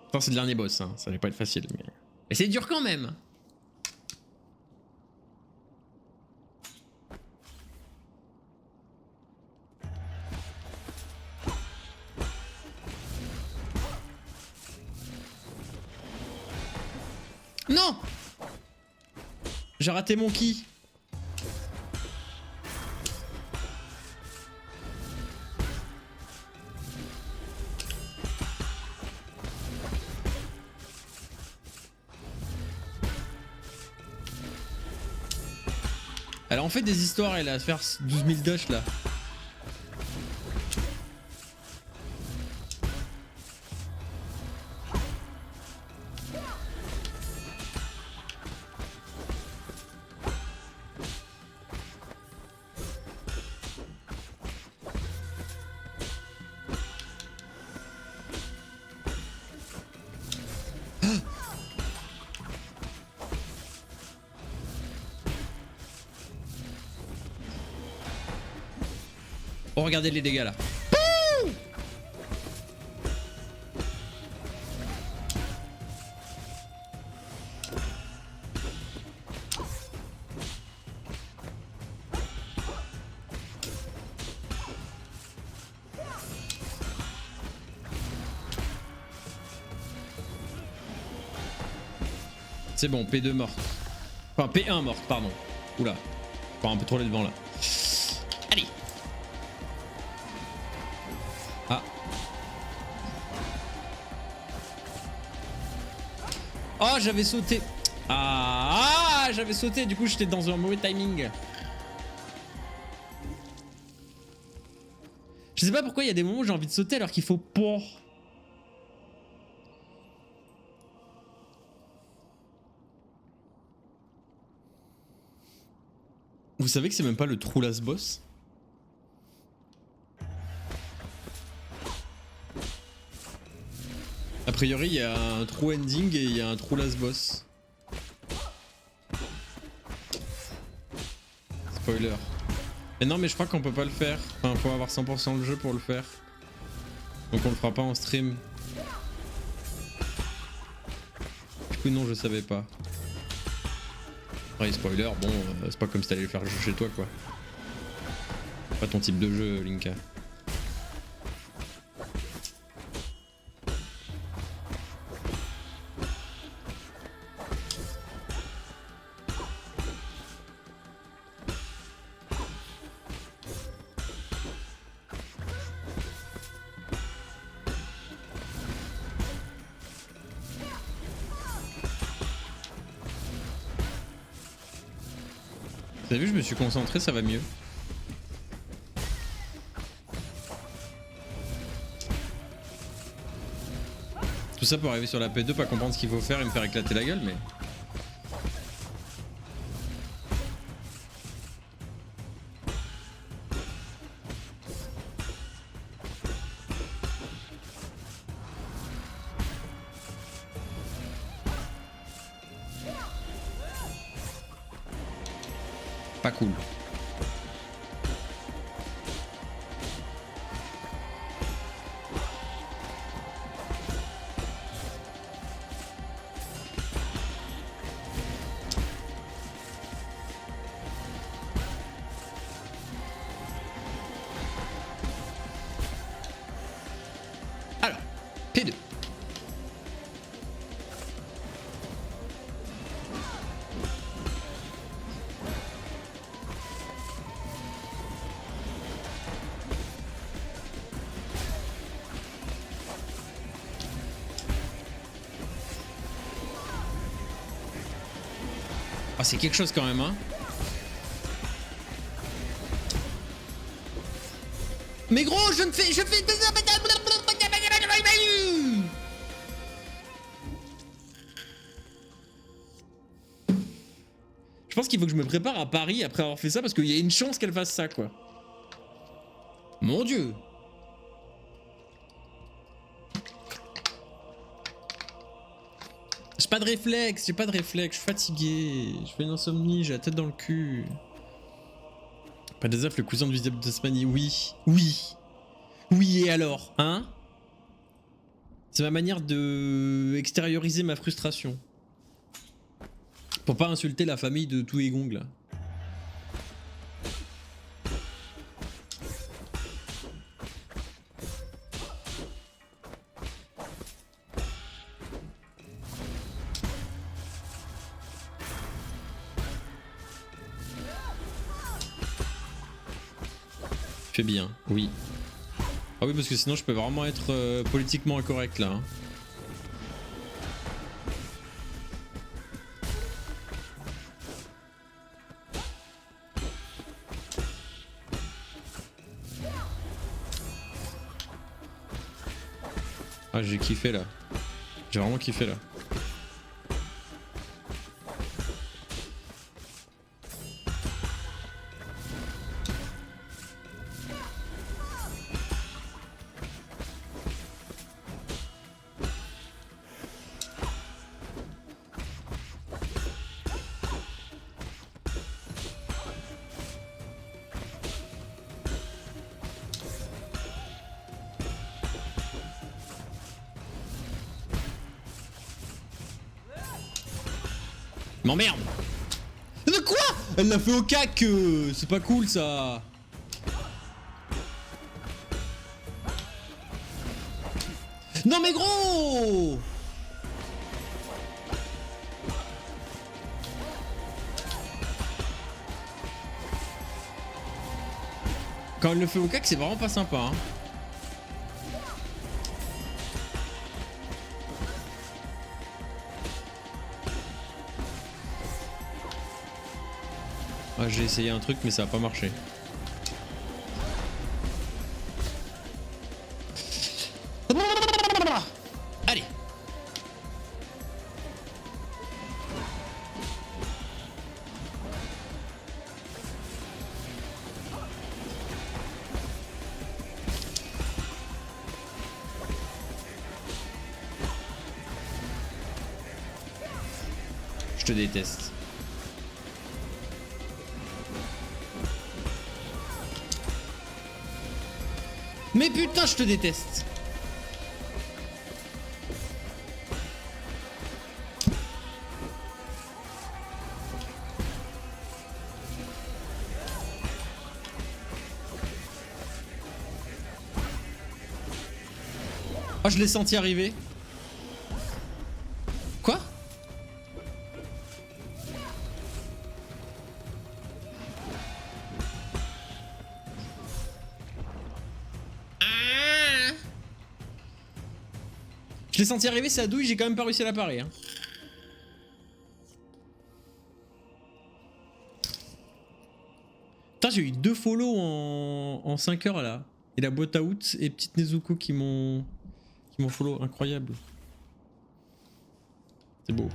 Enfin c'est le dernier boss hein. Ça va pas être facile mais c'est dur quand même. Non! J'ai raté mon ki. Elle a en fait des histoires, elle a à faire 12 000 dash là. Oh, regardez les dégâts là. C'est bon, P2 morte. Enfin, P1 morte, pardon. Oula. Encore un peu trop les devant là. Allez. Ah. Oh, j'avais sauté. Ah, j'avais sauté, du coup j'étais dans un mauvais timing. Je sais pas pourquoi il y a des moments où j'ai envie de sauter alors qu'il faut pas. Vous savez que c'est même pas le true last boss? A priori, il y a un true ending et il y a un true last boss. Spoiler. Mais non, mais je crois qu'on peut pas le faire. Enfin, faut avoir 100% le jeu pour le faire. Donc on le fera pas en stream. Du coup, non, je savais pas. Ouais, spoiler, bon, c'est pas comme si t'allais le faire chez toi, quoi. Pas ton type de jeu, Linka. Vous avez vu, je me suis concentré, ça va mieux. Tout ça pour arriver sur la P2, pas comprendre ce qu'il faut faire et me faire éclater la gueule, mais... Pas cool. Alors, P2. Ah, c'est quelque chose quand même, hein. Mais gros, je fais... Je pense qu'il faut que je me prépare à Paris après avoir fait ça parce qu'il y a une chance qu'elle fasse ça, quoi. Mon Dieu. J'ai pas de réflexe, je suis fatigué, je fais une insomnie, j'ai la tête dans le cul. Pas des le cousin de Visible Tasmanie, oui, oui. Oui, et alors, hein? C'est ma manière de extérioriser ma frustration. Pour pas insulter la famille de Touégong là. Fais bien, oui. Ah oui, parce que sinon je peux vraiment être politiquement incorrect là. Hein. Ah, j'ai kiffé là. J'ai vraiment kiffé là. M'emmerde. Mais quoi? Elle l'a fait au cac. C'est pas cool ça. Non mais gros. Quand elle le fait au cac, c'est vraiment pas sympa. Hein. Ah, j'ai essayé un truc mais ça a pas marché. Allez. Je te déteste. Mais putain, je te déteste. Oh, je l'ai senti arriver. Quoi? Je l'ai senti arriver, sa douille, j'ai quand même pas réussi à la parer. Hein. Putain, j'ai eu 2 follow en 5 heures là. Et la boîte à out et petite Nezuko qui m'ont follow. Incroyable. C'est beau.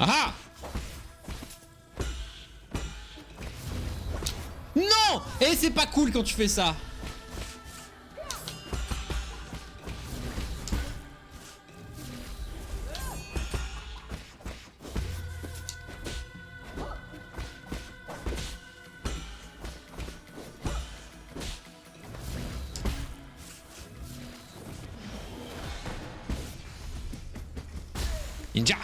Ah! Non! Et c'est pas cool quand tu fais ça. Ninja!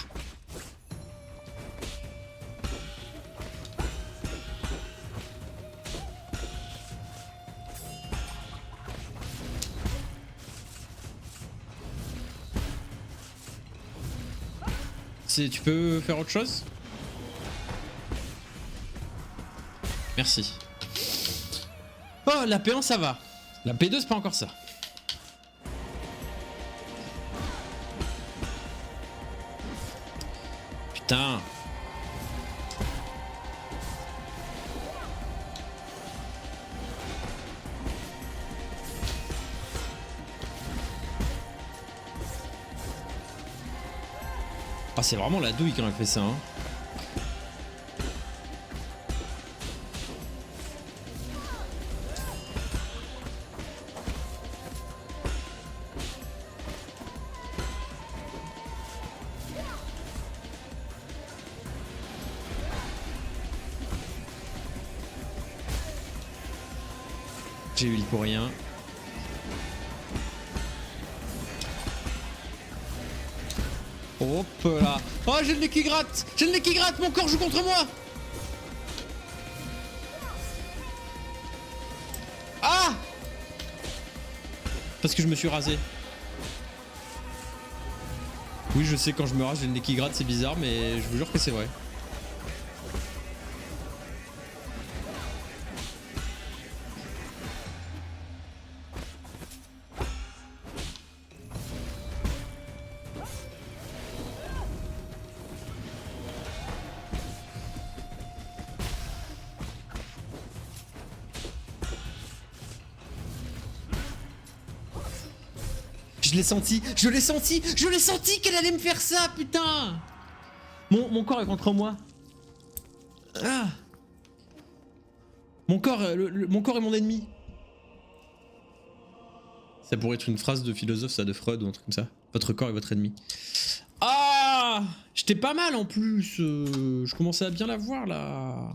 Tu peux faire autre chose? Merci. Oh, la P1 ça va. La P2 c'est pas encore ça. Putain. Ah, c'est vraiment la douille quand elle fait ça, hein. J'ai eu le pour rien. Hop là. Oh, j'ai le nez qui gratte. J'ai le nez qui gratte. Mon corps joue contre moi. Ah! Parce que je me suis rasé. Oui, je sais, quand je me rase, j'ai le nez qui gratte, c'est bizarre, mais je vous jure que c'est vrai. Je l'ai senti, je l'ai senti, je l'ai senti qu'elle allait me faire ça, putain! Mon corps est contre moi. Ah! Mon corps, mon corps est mon ennemi. Ça pourrait être une phrase de philosophe, ça, de Freud ou un truc comme ça. Votre corps est votre ennemi. Ah! J'étais pas mal en plus. Je commençais à bien la voir là.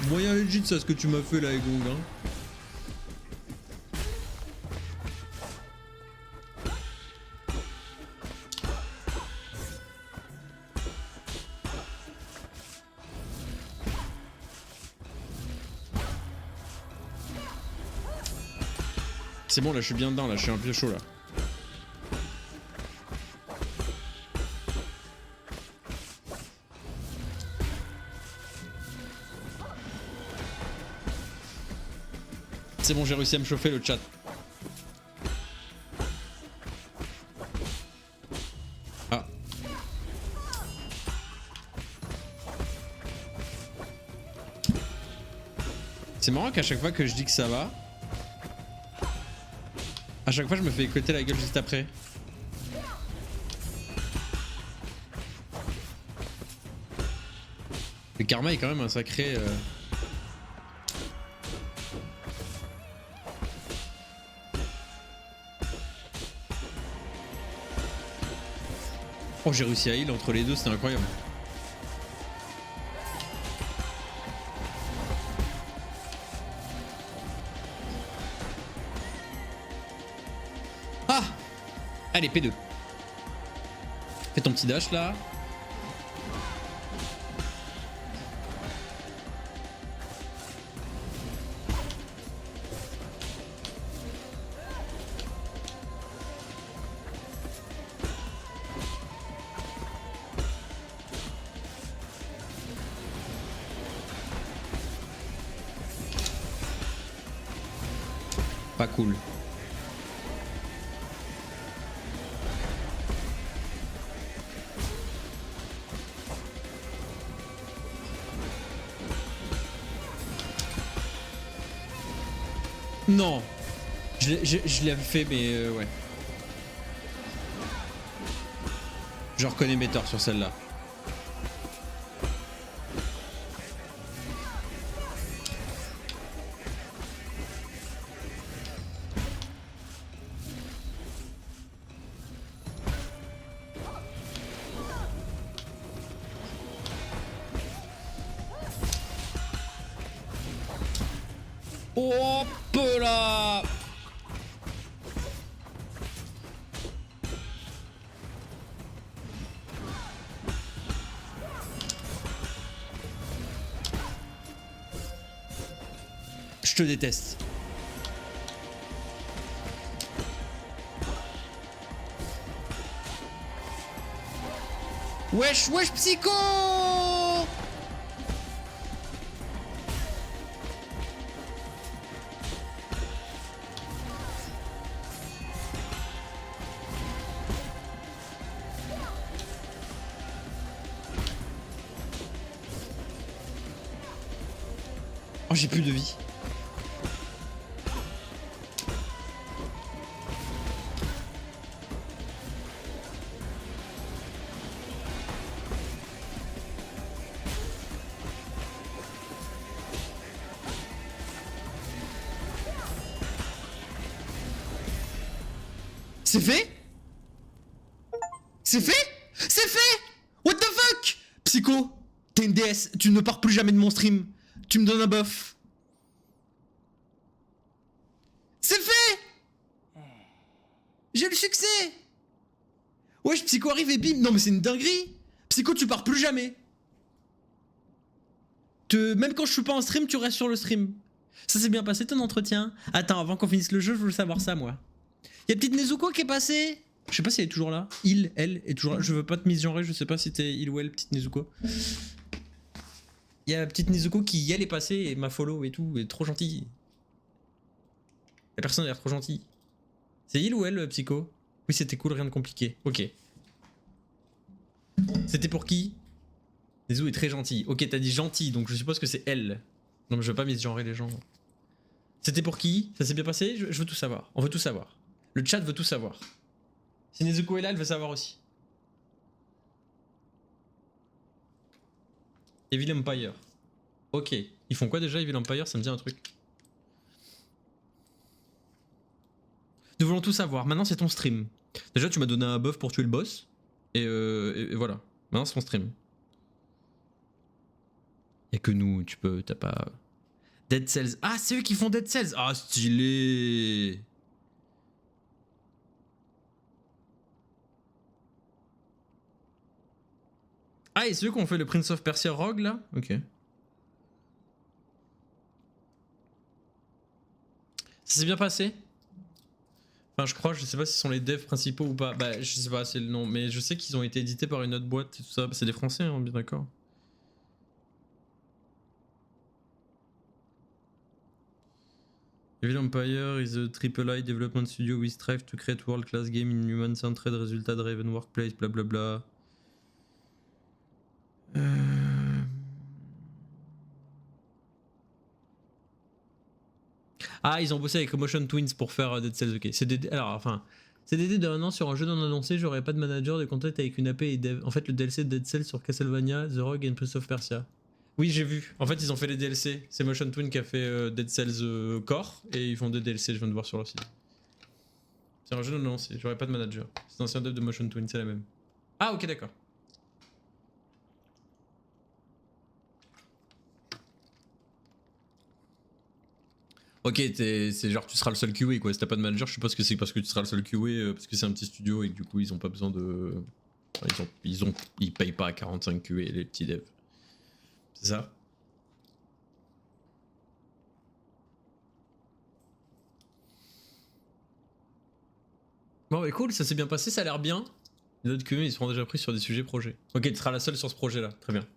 Moyen legit ça ce que tu m'as fait là, Egong, hein. C'est bon là, je suis bien dedans là, je suis un peu chaud là. C'est bon, j'ai réussi à me chauffer le chat. Ah. C'est marrant qu'à chaque fois que je dis que ça va, à chaque fois je me fais éclater la gueule juste après. Le karma est quand même un sacré... Oh, j'ai réussi à heal entre les deux, c'était incroyable. Ah! Allez, P2. Fais ton petit dash là. Pas cool. Non. Je l'avais fait mais ouais. Je reconnais mes torts sur celle-là. Hop là! Je te déteste. Wesh, wesh, psycho! Oh, j'ai plus de vie. C'est fait? C'est fait? C'est fait? What the fuck? Psycho, t'es une déesse, tu ne pars plus jamais de mon stream. Tu me donnes un buff. C'est fait! J'ai le succès! Wesh, Psycho arrive et bim. Non mais c'est une dinguerie. Psycho, tu pars plus jamais. Même quand je suis pas en stream, tu restes sur le stream. Ça s'est bien passé ton entretien? Attends, avant qu'on finisse le jeu, je veux savoir ça moi. Y'a petite Nezuko qui est passée. Je sais pas si elle est toujours là. Elle est toujours là. Je veux pas te misgenrer, je sais pas si t'es il ou elle, petite Nezuko. Y'a petite Nezuko qui elle est passée et m'a follow et tout, et trop gentille. La personne a l'air trop gentille. C'est il ou elle, Psycho? Oui, c'était cool, rien de compliqué. Ok. C'était pour qui? Nezu est très gentil. Ok, t'as dit gentil, donc je suppose que c'est elle. Non, mais je veux pas misgenrer les gens. C'était pour qui? Ça s'est bien passé? Je veux tout savoir. On veut tout savoir. Le chat veut tout savoir. Si Nezuko est là, elle veut savoir aussi. Evil Empire. Ok. Ils font quoi déjà, Evil Empire? Ça me dit un truc. Nous voulons tout savoir. Maintenant, c'est ton stream. Déjà, tu m'as donné un buff pour tuer le boss. Et voilà. Maintenant, c'est ton stream. Y'a que nous, t'as pas... Dead Cells. Ah, c'est eux qui font Dead Cells. Ah, stylé. Ah, et c'est eux qui ont fait le Prince of Persia Rogue, là? Ok. Ça s'est bien passé? Enfin, je crois, je sais pas si ce sont les devs principaux ou pas. Bah, je sais pas, c'est le nom. Mais je sais qu'ils ont été édités par une autre boîte et tout ça. C'est des Français, hein, bien d'accord. Evil Empire is a AAA development studio we strive to create world-class game in human-centered, résultat-driven workplace, blablabla. Ah, ils ont bossé avec Motion Twins pour faire Dead Cells, ok. Alors, enfin, CDD de 1 an sur un jeu non annoncé, j'aurais pas de manager de contact avec une AP et dev. En fait, le DLC de Dead Cells sur Castlevania, The Rogue et Prince of Persia. Oui, j'ai vu. En fait, ils ont fait les DLC. C'est Motion Twin qui a fait Dead Cells Core et ils font des DLC, je viens de voir sur leur site. C'est un jeu non annoncé, j'aurais pas de manager. C'est un ancien dev de Motion Twin, c'est la même. Ah, ok, d'accord. Ok, c'est genre tu seras le seul QA quoi. Si t'as pas de manager, je suppose que c'est parce que tu seras le seul QA, parce que c'est un petit studio et que du coup ils ont pas besoin de. Enfin, ils payent pas à 45 QA les petits devs. C'est ça? Bon, bah cool, ça s'est bien passé, ça a l'air bien. Les autres QA ils seront déjà pris sur des sujets projets. Ok, tu seras la seule sur ce projet là, très bien.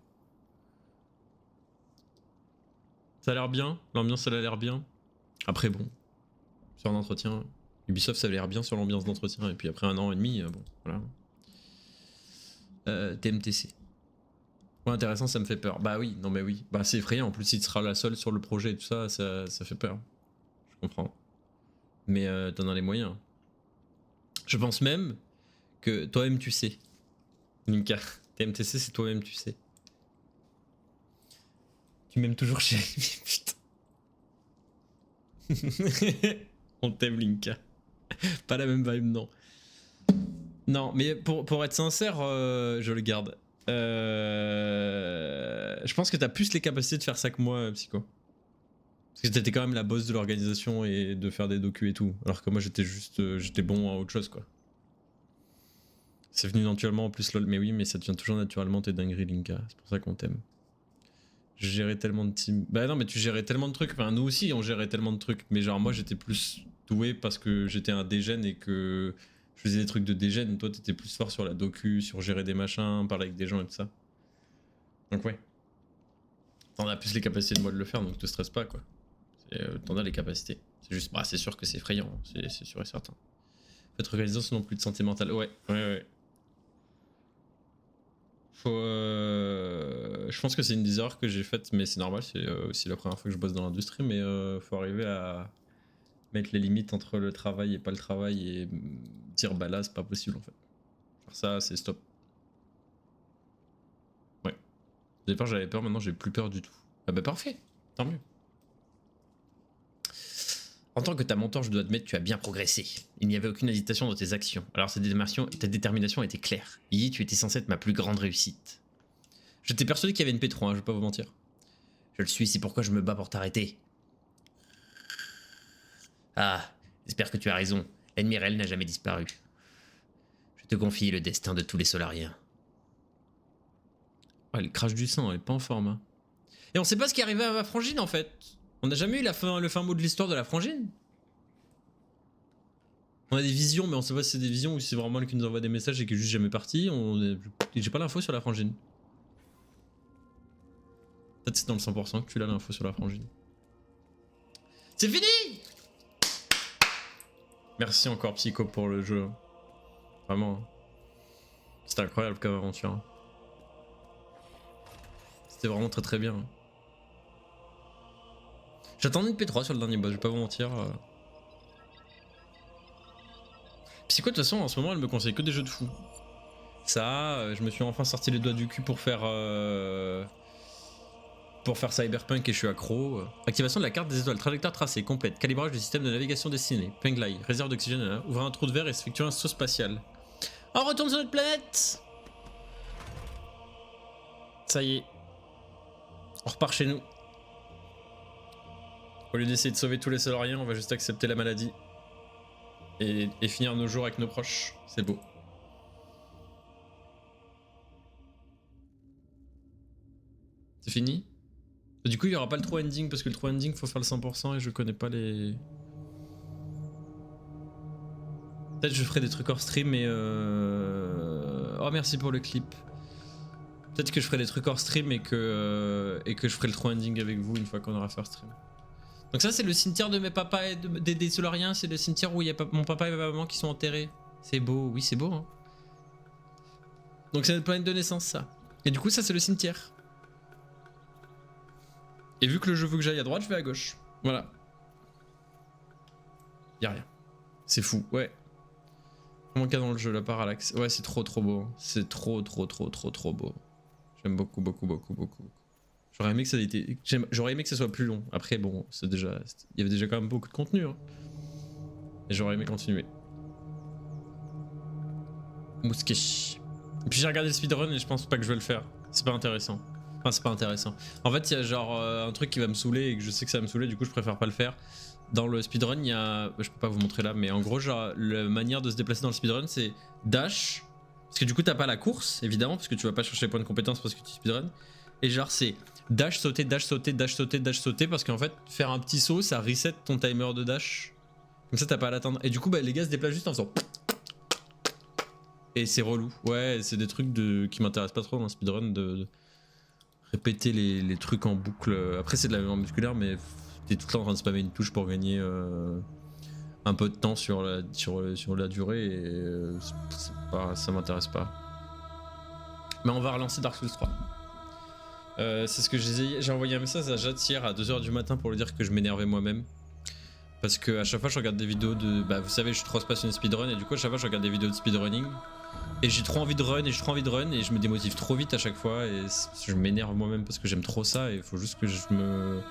Ça a l'air bien, l'ambiance elle a l'air bien. Après, bon, sur un entretien, Ubisoft ça a l'air bien sur l'ambiance d'entretien, et puis après 1 an et demi, bon, voilà. TMTC. Ouais, intéressant, ça me fait peur. Bah oui, non mais oui. Bah c'est effrayant, en plus si tu seras la seule sur le projet et tout ça, ça fait peur. Je comprends. Mais t'en as les moyens. Je pense même que toi-même tu sais. Ninka, TMTC c'est toi-même tu sais. Tu m'aimes toujours chez putain. On t'aime Linka. Pas la même vibe, non. Non, mais pour être sincère, je le garde. Je pense que t'as plus les capacités de faire ça que moi, Psycho. Parce que t'étais quand même la boss de l'organisation et de faire des docus et tout. Alors que moi j'étais juste, j'étais bon à autre chose quoi. C'est venu naturellement en plus lol, mais oui, mais ça devient toujours naturellement tes dingueries Linka, c'est pour ça qu'on t'aime. Je gérais tellement de teams. Bah non mais tu gérais tellement de trucs, enfin nous aussi on gérait tellement de trucs, mais genre moi j'étais plus doué parce que j'étais un dégène et que je faisais des trucs de dégène, toi t'étais plus fort sur la docu, sur gérer des machins, parler avec des gens et tout ça. Donc ouais. T'en as plus les capacités de moi de le faire, donc te stresse pas quoi. T'en as les capacités. C'est juste, bah c'est sûr que c'est effrayant, c'est sûr et certain. Faites organisation non plus de santé mentale, ouais. Faut, je pense que c'est une des erreurs que j'ai faites, mais c'est normal, c'est aussi la première fois que je bosse dans l'industrie, mais faut arriver à mettre les limites entre le travail et pas le travail et dire bah là c'est pas possible en fait. Faire ça c'est stop. Ouais. Au départ j'avais peur, maintenant j'ai plus peur du tout. Ah bah parfait, tant mieux. En tant que ta mentor, je dois admettre que tu as bien progressé. Il n'y avait aucune hésitation dans tes actions. Alors ta détermination était claire. Yi, tu étais censé être ma plus grande réussite. J'étais persuadé qu'il y avait une P3, hein, je vais pas vous mentir. Je le suis, c'est pourquoi je me bats pour t'arrêter. Ah, j'espère que tu as raison. L'ennemi réel n'a jamais disparu. Je te confie le destin de tous les Solariens. Ah, elle crache du sang, elle est pas en forme. Hein. Et on sait pas ce qui est arrivé à ma frangine en fait. On n'a jamais eu le fin mot de l'histoire de la frangine. On a des visions, mais on sait pas si c'est des visions ou si c'est vraiment elle qui nous envoie des messages et qui est juste jamais parti. J'ai pas l'info sur la frangine. Peut-être c'est dans le 100% que tu l'as l'info sur la frangine. C'est fini! Merci encore Psycho pour le jeu. Vraiment. C'était incroyable comme aventure. C'était vraiment très très bien. J'attendais une P3 sur le dernier boss, je vais pas vous mentir. Psycho de toute façon en ce moment elle me conseille que des jeux de fou. Ça, je me suis enfin sorti les doigts du cul pour faire Cyberpunk et je suis accro. Activation de la carte des étoiles, trajectoire tracée, complète, calibrage du système de navigation destiné, Penglai, réserve d'oxygène, ouvrir un trou de verre et effectuer un saut spatial. On retourne sur notre planète. Ça y est. On repart chez nous. Au lieu d'essayer de sauver tous les Solariens, on va juste accepter la maladie. Et finir nos jours avec nos proches. C'est beau. C'est fini? Du coup, il n'y aura pas le true ending parce que le true ending, faut faire le 100% et je connais pas les. Peut-être je ferai des trucs hors stream, mais oh, merci pour le clip. Peut-être que je ferai des trucs hors stream et que je ferai le true ending avec vous une fois qu'on aura fait stream. Donc ça, c'est le cimetière de mes papas et des Solariens. C'est le cimetière où il y a mon papa et ma maman qui sont enterrés. C'est beau, oui, c'est beau. Hein. Donc c'est notre planète de naissance, ça. Et du coup, ça, c'est le cimetière. Et vu que le jeu veut que j'aille à droite, je vais à gauche. Voilà. Y'a rien. C'est fou, ouais. Comment qu'il y a dans le jeu, la parallaxe. Ouais, c'est trop beau. C'est trop beau. J'aime beaucoup. J'aurais aimé que ça soit plus long. Après, bon, il y avait déjà quand même beaucoup de contenu. Hein. Et j'aurais aimé continuer. Mouskish. Et puis j'ai regardé le speedrun et je pense pas que je vais le faire. C'est pas intéressant. Enfin, c'est pas intéressant. En fait, il y a genre un truc qui va me saouler et que je sais que ça va me saouler, du coup, je préfère pas le faire. Dans le speedrun, il y a. Je peux pas vous montrer là, mais en gros, genre, la manière de se déplacer dans le speedrun, c'est dash. Parce que du coup, t'as pas la course, évidemment, parce que tu vas pas chercher les points de compétence parce que tu speedrun. Et genre, c'est dash, sauter, dash, sauter, dash, sauter, dash, sauter. Parce qu'en fait, faire un petit saut, ça reset ton timer de dash. Comme ça, t'as pas à l'attendre. Et du coup, bah, les gars se déplacent juste en faisant. Et c'est relou. Ouais, c'est des trucs qui m'intéressent pas trop dans le speedrun de répéter les trucs en boucle. Après, c'est de la mémoire musculaire, mais t'es tout le temps en train de spammer une touche pour gagner un peu de temps sur la durée. Et ça m'intéresse pas. Mais on va relancer Dark Souls 3. C'est ce que j'ai envoyé un message à Jade hier à 2h du matin pour lui dire que je m'énervais moi-même. Parce que à chaque fois je regarde des vidéos de. Bah vous savez, je suis trop passionné de speedrun et du coup à chaque fois je regarde des vidéos de speedrunning. Et j'ai trop envie de run et je me démotive trop vite à chaque fois et je m'énerve moi-même parce que j'aime trop ça et il faut juste que je me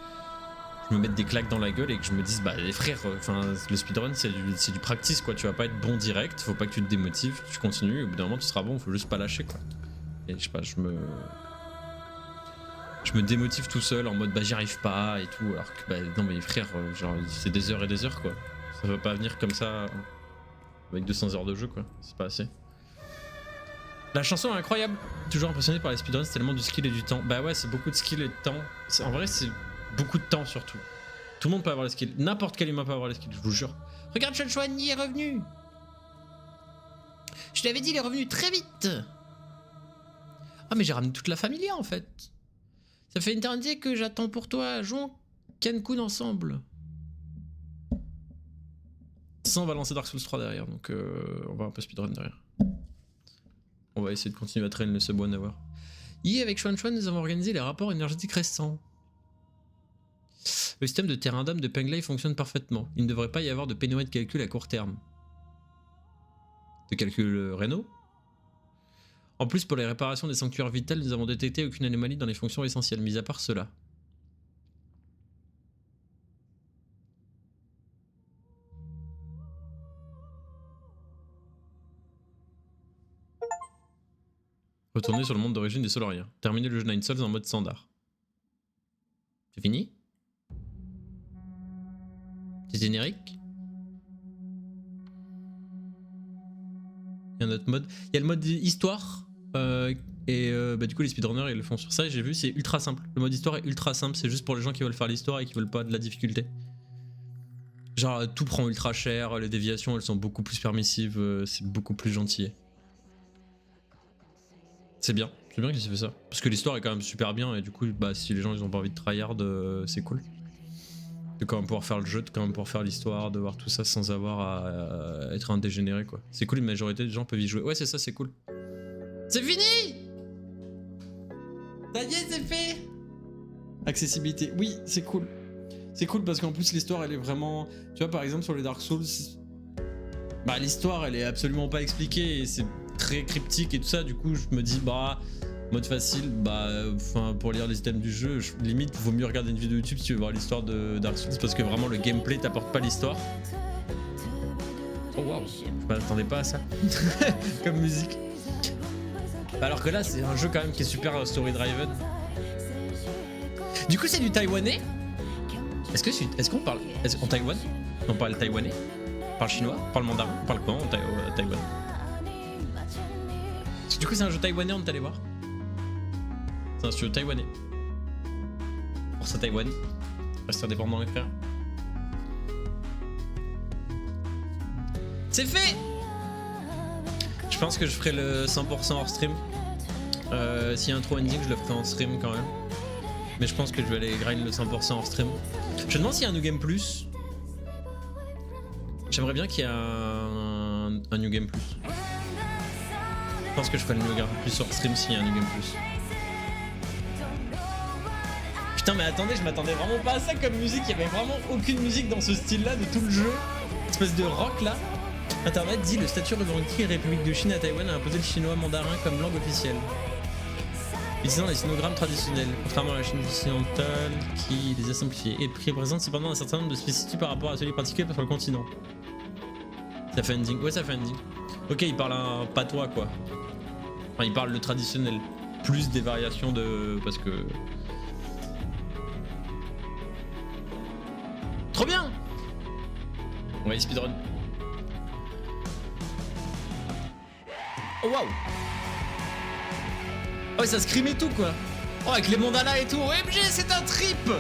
mette des claques dans la gueule et que je me dise bah les frères, le speedrun c'est du practice quoi, tu vas pas être bon direct, faut pas que tu te démotives, tu continues et au bout d'un moment tu seras bon, faut juste pas lâcher quoi. Et je sais pas, je me démotive tout seul en mode bah j'y arrive pas et tout alors que bah non mais frère, genre c'est des heures et des heures quoi. Ça va pas venir comme ça avec 200 heures de jeu quoi, c'est pas assez. La chanson est incroyable, toujours impressionné par les speedruns, c'est tellement du skill et du temps. Bah ouais, c'est beaucoup de skill et de temps. En vrai, c'est beaucoup de temps surtout. Tout le monde peut avoir les skills, n'importe quel humain peut avoir les skills, je vous jure. Regarde, Chun est revenu. Je l'avais dit, il est revenu très vite. Ah mais j'ai ramené toute la famille en fait. Ça fait une éternité que j'attends pour toi, jouons Cancun ensemble. Ça, on va lancer Dark Souls 3 derrière, donc on va un peu speedrun derrière. On va essayer de continuer à traîner le sub 1 hour. Hier, avec Chuan, nous avons organisé les rapports énergétiques récents. Le système de terrain d'âme de Penglai fonctionne parfaitement. Il ne devrait pas y avoir de pénurie de calcul à court terme. De calcul rénaux. En plus, pour les réparations des sanctuaires vitales, nous avons détecté aucune anomalie dans les fonctions essentielles, mis à part cela. Retourner sur le monde d'origine des Solariens. Terminer le jeu Nine Souls en mode standard. C'est fini? C'est générique? Il y a un autre mode. Il y a le mode histoire. Du coup les speedrunners ils le font sur ça et j'ai vu c'est ultra simple. Le mode histoire est ultra simple, c'est juste pour les gens qui veulent faire l'histoire et qui veulent pas de la difficulté. Genre tout prend ultra cher, les déviations elles sont beaucoup plus permissives, c'est beaucoup plus gentil. C'est bien qu'ils aient fait ça. Parce que l'histoire est quand même super bien et du coup bah si les gens ils ont pas envie de tryhard c'est cool. De quand même pouvoir faire le jeu, de quand même pouvoir faire l'histoire, de voir tout ça sans avoir à être un dégénéré quoi. C'est cool, une majorité des gens peuvent y jouer. Ouais c'est ça, c'est cool. C'est fini! Ça y est, c'est fait! Accessibilité, oui, c'est cool. C'est cool parce qu'en plus l'histoire elle est vraiment... Tu vois par exemple sur les Dark Souls, bah l'histoire elle est absolument pas expliquée et c'est très cryptique et tout ça, du coup je me dis bah... Mode facile, bah enfin pour lire les items du jeu, limite vaut mieux regarder une vidéo YouTube si tu veux voir l'histoire de Dark Souls parce que vraiment le gameplay t'apporte pas l'histoire. Oh waouh, je m'attendais pas à ça comme musique. Alors que là c'est un jeu quand même qui est super story driven. Du coup c'est du taïwanais. Est-ce qu'on parle en Taïwan? On parle taïwanais? On parle chinois? On parle mandarin? On parle quoi en Taïwan? Du coup c'est un jeu taïwanais, on est allé voir. C'est un studio taïwanais. Pour ça Taïwan. Reste indépendant les frères. C'est fait! Je pense que je ferai le 100% hors stream. S'il y a un trou ending, je le ferai en stream quand même. Mais je pense que je vais aller grind le 100% hors stream. Je me demande s'il y a un New Game Plus. J'aimerais bien qu'il y ait un New Game Plus. Je pense que je ferai le New Game Plus hors stream s'il y a un New Game Plus. Putain mais attendez, je m'attendais vraiment pas à ça comme musique. Il y avait vraiment aucune musique dans ce style là de tout le jeu. Une espèce de rock là. Internet dit le statut revendiqué République de Chine à Taïwan a imposé le chinois mandarin comme langue officielle. Utilisant les sinogrammes traditionnels, contrairement à la Chine occidentale qui les a simplifiés et qui présente cependant un certain nombre de spécificités par rapport à celui pratiqué sur le continent. Ça fait ending, ouais ça fait ending. Ok, il parle un patois quoi. Enfin il parle le traditionnel, plus des variations de... parce que... Trop bien. On va y speedrun. Oh waouh! Oh ça scream et tout quoi! Oh avec les mandalas et tout! OMG c'est un trip!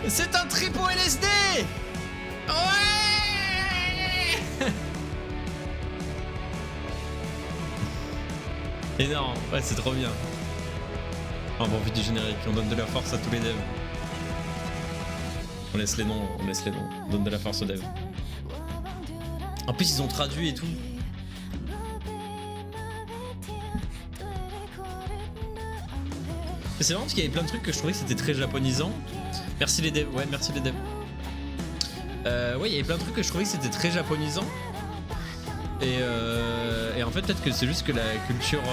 C'est un trip au LSD! Ouais! Énorme! Ouais c'est trop bien! Oh bon vu du générique, on donne de la force à tous les devs. On laisse les noms, on donne de la force aux devs. En plus ils ont traduit et tout. C'est marrant parce qu'il y avait plein de trucs que je trouvais que c'était très japonisant. Merci les devs, ouais merci les devs. Ouais il y avait plein de trucs que je trouvais que c'était très japonisant. Et en fait peut-être que c'est juste que la culture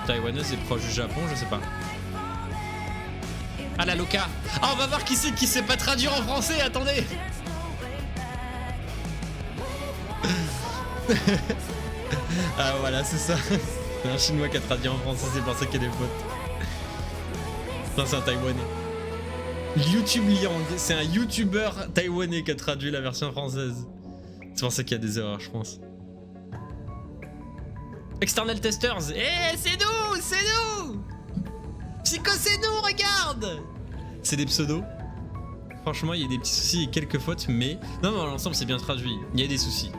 taïwanaise est proche du Japon, je sais pas. Ah la loca. Ah on va voir qui c'est qui sait pas traduire en français, attendez. Ah voilà c'est ça. C'est un chinois qui a traduit en français, c'est pour ça qu'il y a des fautes. Non c'est un taïwanais. YouTube Liang, c'est un YouTuber taïwanais qui a traduit la version française. C'est pour ça qu'il y a des erreurs je pense. External Testers, eh c'est nous, c'est nous. Psycho c'est nous, regarde. C'est des pseudos. Franchement il y a des petits soucis et quelques fautes mais... Non dans l'ensemble c'est bien traduit, il y a des soucis.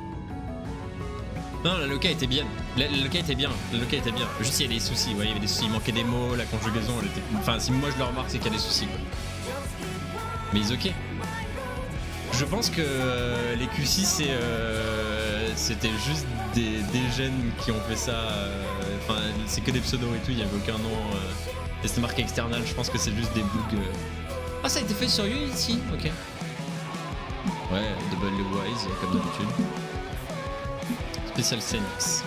Non la loca était bien, la loca était bien, juste il y a des soucis, ouais, il y avait des soucis, il manquait des mots, la conjugaison elle était... Enfin si moi je le remarque c'est qu'il y a des soucis quoi. Mais ils ok. Je pense que les QC c'était juste des gènes qui ont fait ça, enfin c'est que des pseudos et tout, il n'y avait aucun nom, et c'était marqué external, je pense que c'est juste des bugs. Ah ça a été fait sur Unity, ok. Ouais, double wise comme d'habitude. Spécial Senix.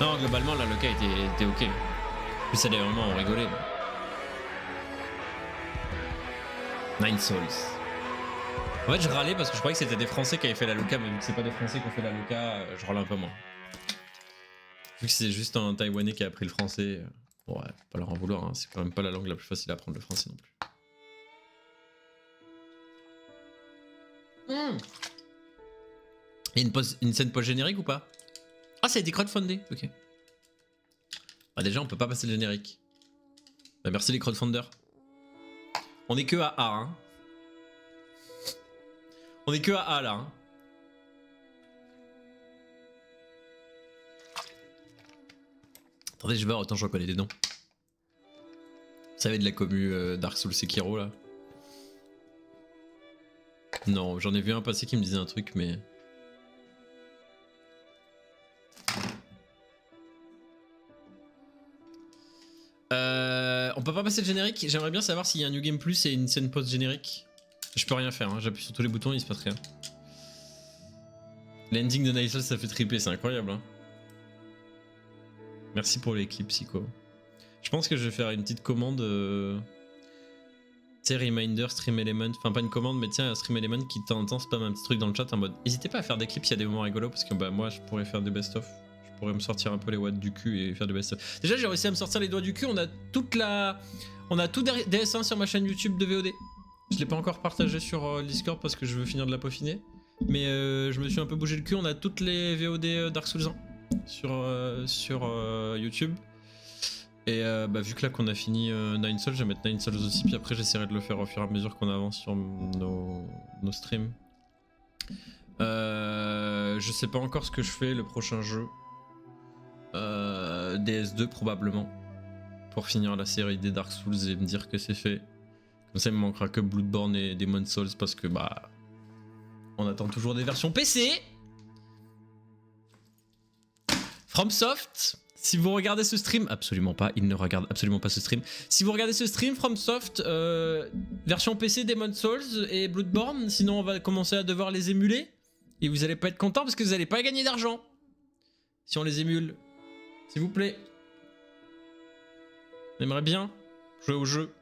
Non, globalement, la loca était ok. Puis ça allait vraiment en rigoler. Nine Souls. En fait, je râlais parce que je croyais que c'était des Français qui avaient fait la Loca, mais vu que c'est pas des Français qui ont fait la Loca, je râle un peu moins. Vu que c'est juste un Taïwanais qui a appris le français, bon, ouais, faut pas leur en vouloir, hein, c'est quand même pas la langue la plus facile à apprendre le français non plus. Il y a une scène post-générique ou pas? Ah, ça a été crowdfundé, ok. Bah déjà, on peut pas passer le générique. Bah merci les crowdfunders. On est que à A, hein. On est que à A là, hein. Attendez, je vais voir, autant je reconnais des noms. Vous savez de la commu Dark Souls Sekiro là? Non, j'en ai vu un passer qui me disait un truc, mais... On peut pas passer le générique. J'aimerais bien savoir s'il y a un New Game Plus et une scène post-générique. Je peux rien faire, hein. J'appuie sur tous les boutons, il se passe rien. L'ending de Night Souls, ça fait triper, c'est incroyable. Hein. Merci pour les clips, Psycho. Je pense que je vais faire une petite commande. Tu sais, Reminder, Stream Element. Enfin, pas une commande, mais tiens, Stream Element qui de temps en temps spam un petit truc dans le chat en mode. N'hésitez pas à faire des clips s'il y a des moments rigolos, parce que bah, moi, je pourrais faire des best-of. Je pourrais me sortir un peu les watts du cul et faire des best-of. Déjà, j'ai réussi à me sortir les doigts du cul. On a toute la. On a tout DS1 sur ma chaîne YouTube de VOD. Je l'ai pas encore partagé sur Discord parce que je veux finir de la peaufiner. Mais je me suis un peu bougé le cul. On a toutes les VOD Dark Souls 1 sur YouTube. Et bah, vu que là qu'on a fini Nine Souls, je vais mettre Nine Souls aussi. Puis après, j'essaierai de le faire au fur et à mesure qu'on avance sur nos streams. Je sais pas encore ce que je fais le prochain jeu. DS2 probablement. Pour finir la série des Dark Souls et me dire que c'est fait. Comme ça, il me manquera que Bloodborne et Demon's Souls parce que bah. On attend toujours des versions PC. FromSoft, si vous regardez ce stream, absolument pas, il ne regarde absolument pas ce stream. Si vous regardez ce stream, FromSoft, version PC Demon's Souls et Bloodborne, sinon on va commencer à devoir les émuler. Et vous allez pas être content parce que vous allez pas gagner d'argent. Si on les émule. S'il vous plaît. J'aimerais bien jouer au jeu.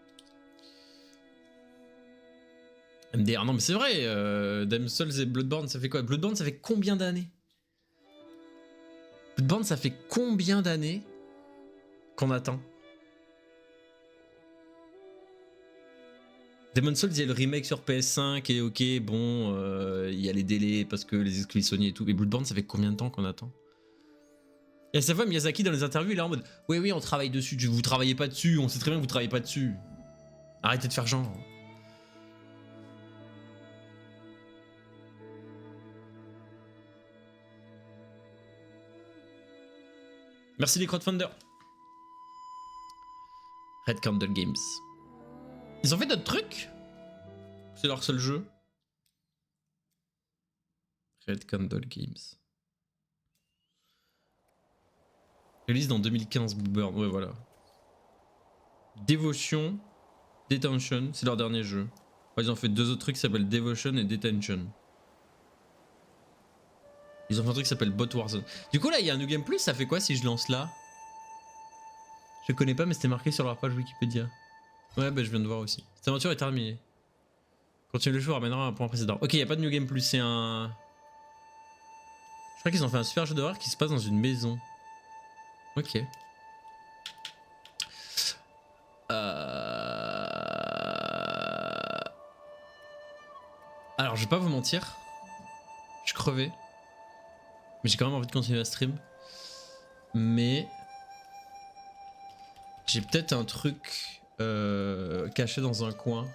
MDR, non mais c'est vrai, Demon's Souls et Bloodborne, ça fait quoi? Bloodborne, ça fait combien d'années? Bloodborne, ça fait combien d'années qu'on attend? Demon's Souls, il y a le remake sur PS5 et ok, bon, il y a les délais parce que les exclus Sony et tout. Mais Bloodborne, ça fait combien de temps qu'on attend? Et à chaque fois, Miyazaki dans les interviews, il est en mode oui, oui, on travaille dessus. Vous travaillez pas dessus, on sait très bien que vous travaillez pas dessus. Arrêtez de faire genre. Merci les crowdfunders. Red Candle Games. Ils ont fait d'autres trucs? C'est leur seul jeu. Red Candle Games. Release dans 2015, Bluebird. Ouais, voilà. Devotion, Detention, c'est leur dernier jeu. Ouais, ils ont fait deux autres trucs qui s'appellent Devotion et Detention. Ils ont fait un truc qui s'appelle Bot Warzone. Du coup, là, il y a un New Game Plus. Ça fait quoi si je lance là? Je connais pas, mais c'était marqué sur leur page Wikipédia. Ouais, bah je viens de voir aussi. Cette aventure est terminée. Continue le jeu, ramènera un point précédent. Ok, y a pas de New Game Plus, c'est un... Je crois qu'ils ont fait un super jeu d'horreur qui se passe dans une maison. Ok. Alors, je vais pas vous mentir. Je suis crevé. Mais j'ai quand même envie de continuer à stream. Mais... j'ai peut-être un truc caché dans un coin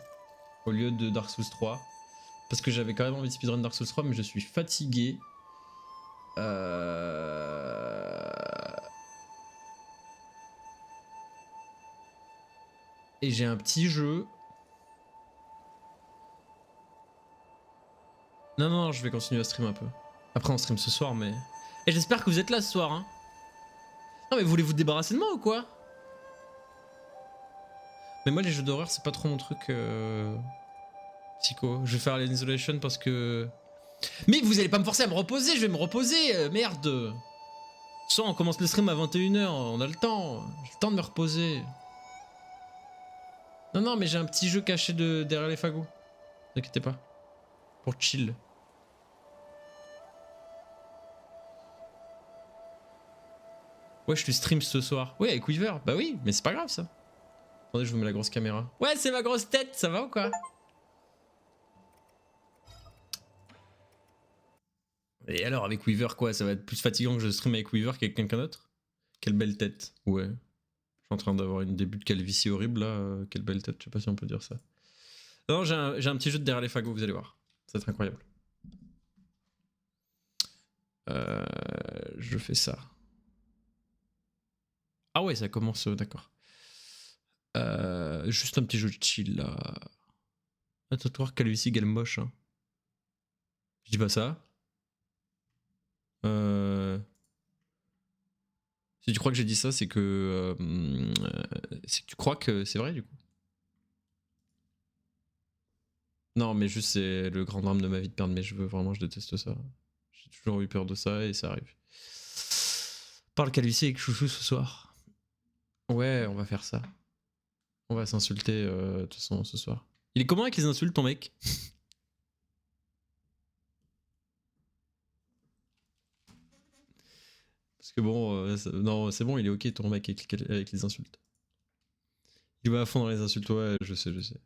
au lieu de Dark Souls 3. Parce que j'avais quand même envie de speedrun Dark Souls 3, mais je suis fatigué. Et j'ai un petit jeu. Non, non, je vais continuer à stream un peu. Après, on stream ce soir, mais... Et j'espère que vous êtes là ce soir, hein. Non, mais voulez-vous te débarrasser de moi ou quoi? Mais moi, les jeux d'horreur, c'est pas trop mon truc... Psycho. Je vais faire l'Isolation parce que... Mais vous allez pas me forcer à me reposer, je vais me reposer, merde. Soit on commence le stream à 21h, on a le temps. J'ai le temps de me reposer. Non, non, mais j'ai un petit jeu caché derrière les fagots. Ne vous inquiétez pas. Pour chill. Ouais, je suis stream ce soir. Ouais, avec Weaver. Bah oui, mais c'est pas grave ça. Attendez, je vous mets la grosse caméra. Ouais, c'est ma grosse tête, ça va ou quoi? Et alors, avec Weaver, quoi? Ça va être plus fatigant que je stream avec Weaver qu'avec quelqu'un d'autre? Quelle belle tête. Ouais. Je suis en train d'avoir une début de calvitie horrible là. Quelle belle tête, je sais pas si on peut dire ça. Non, j'ai un petit jeu de derrière les fagots, vous allez voir. Ça va être incroyable. Je fais ça. Ah ouais, ça commence, d'accord. Juste un petit jeu de chill là. Attends, toi, calvitie, gueule moche. Hein. Je dis pas ça. Si tu crois que j'ai dit ça, c'est que tu crois que c'est vrai du coup. Non, mais juste c'est le grand drame de ma vie de perdre mes cheveux. Vraiment, je déteste ça. J'ai toujours eu peur de ça et ça arrive. Parle calvitie avec Chouchou ce soir. Ouais, on va faire ça. On va s'insulter de toute façon ce soir. Il est comment avec les insultes, ton mec? Parce que bon, non, c'est bon, il est ok ton mec avec les insultes. Il va à fond dans les insultes, ouais, je sais, je sais.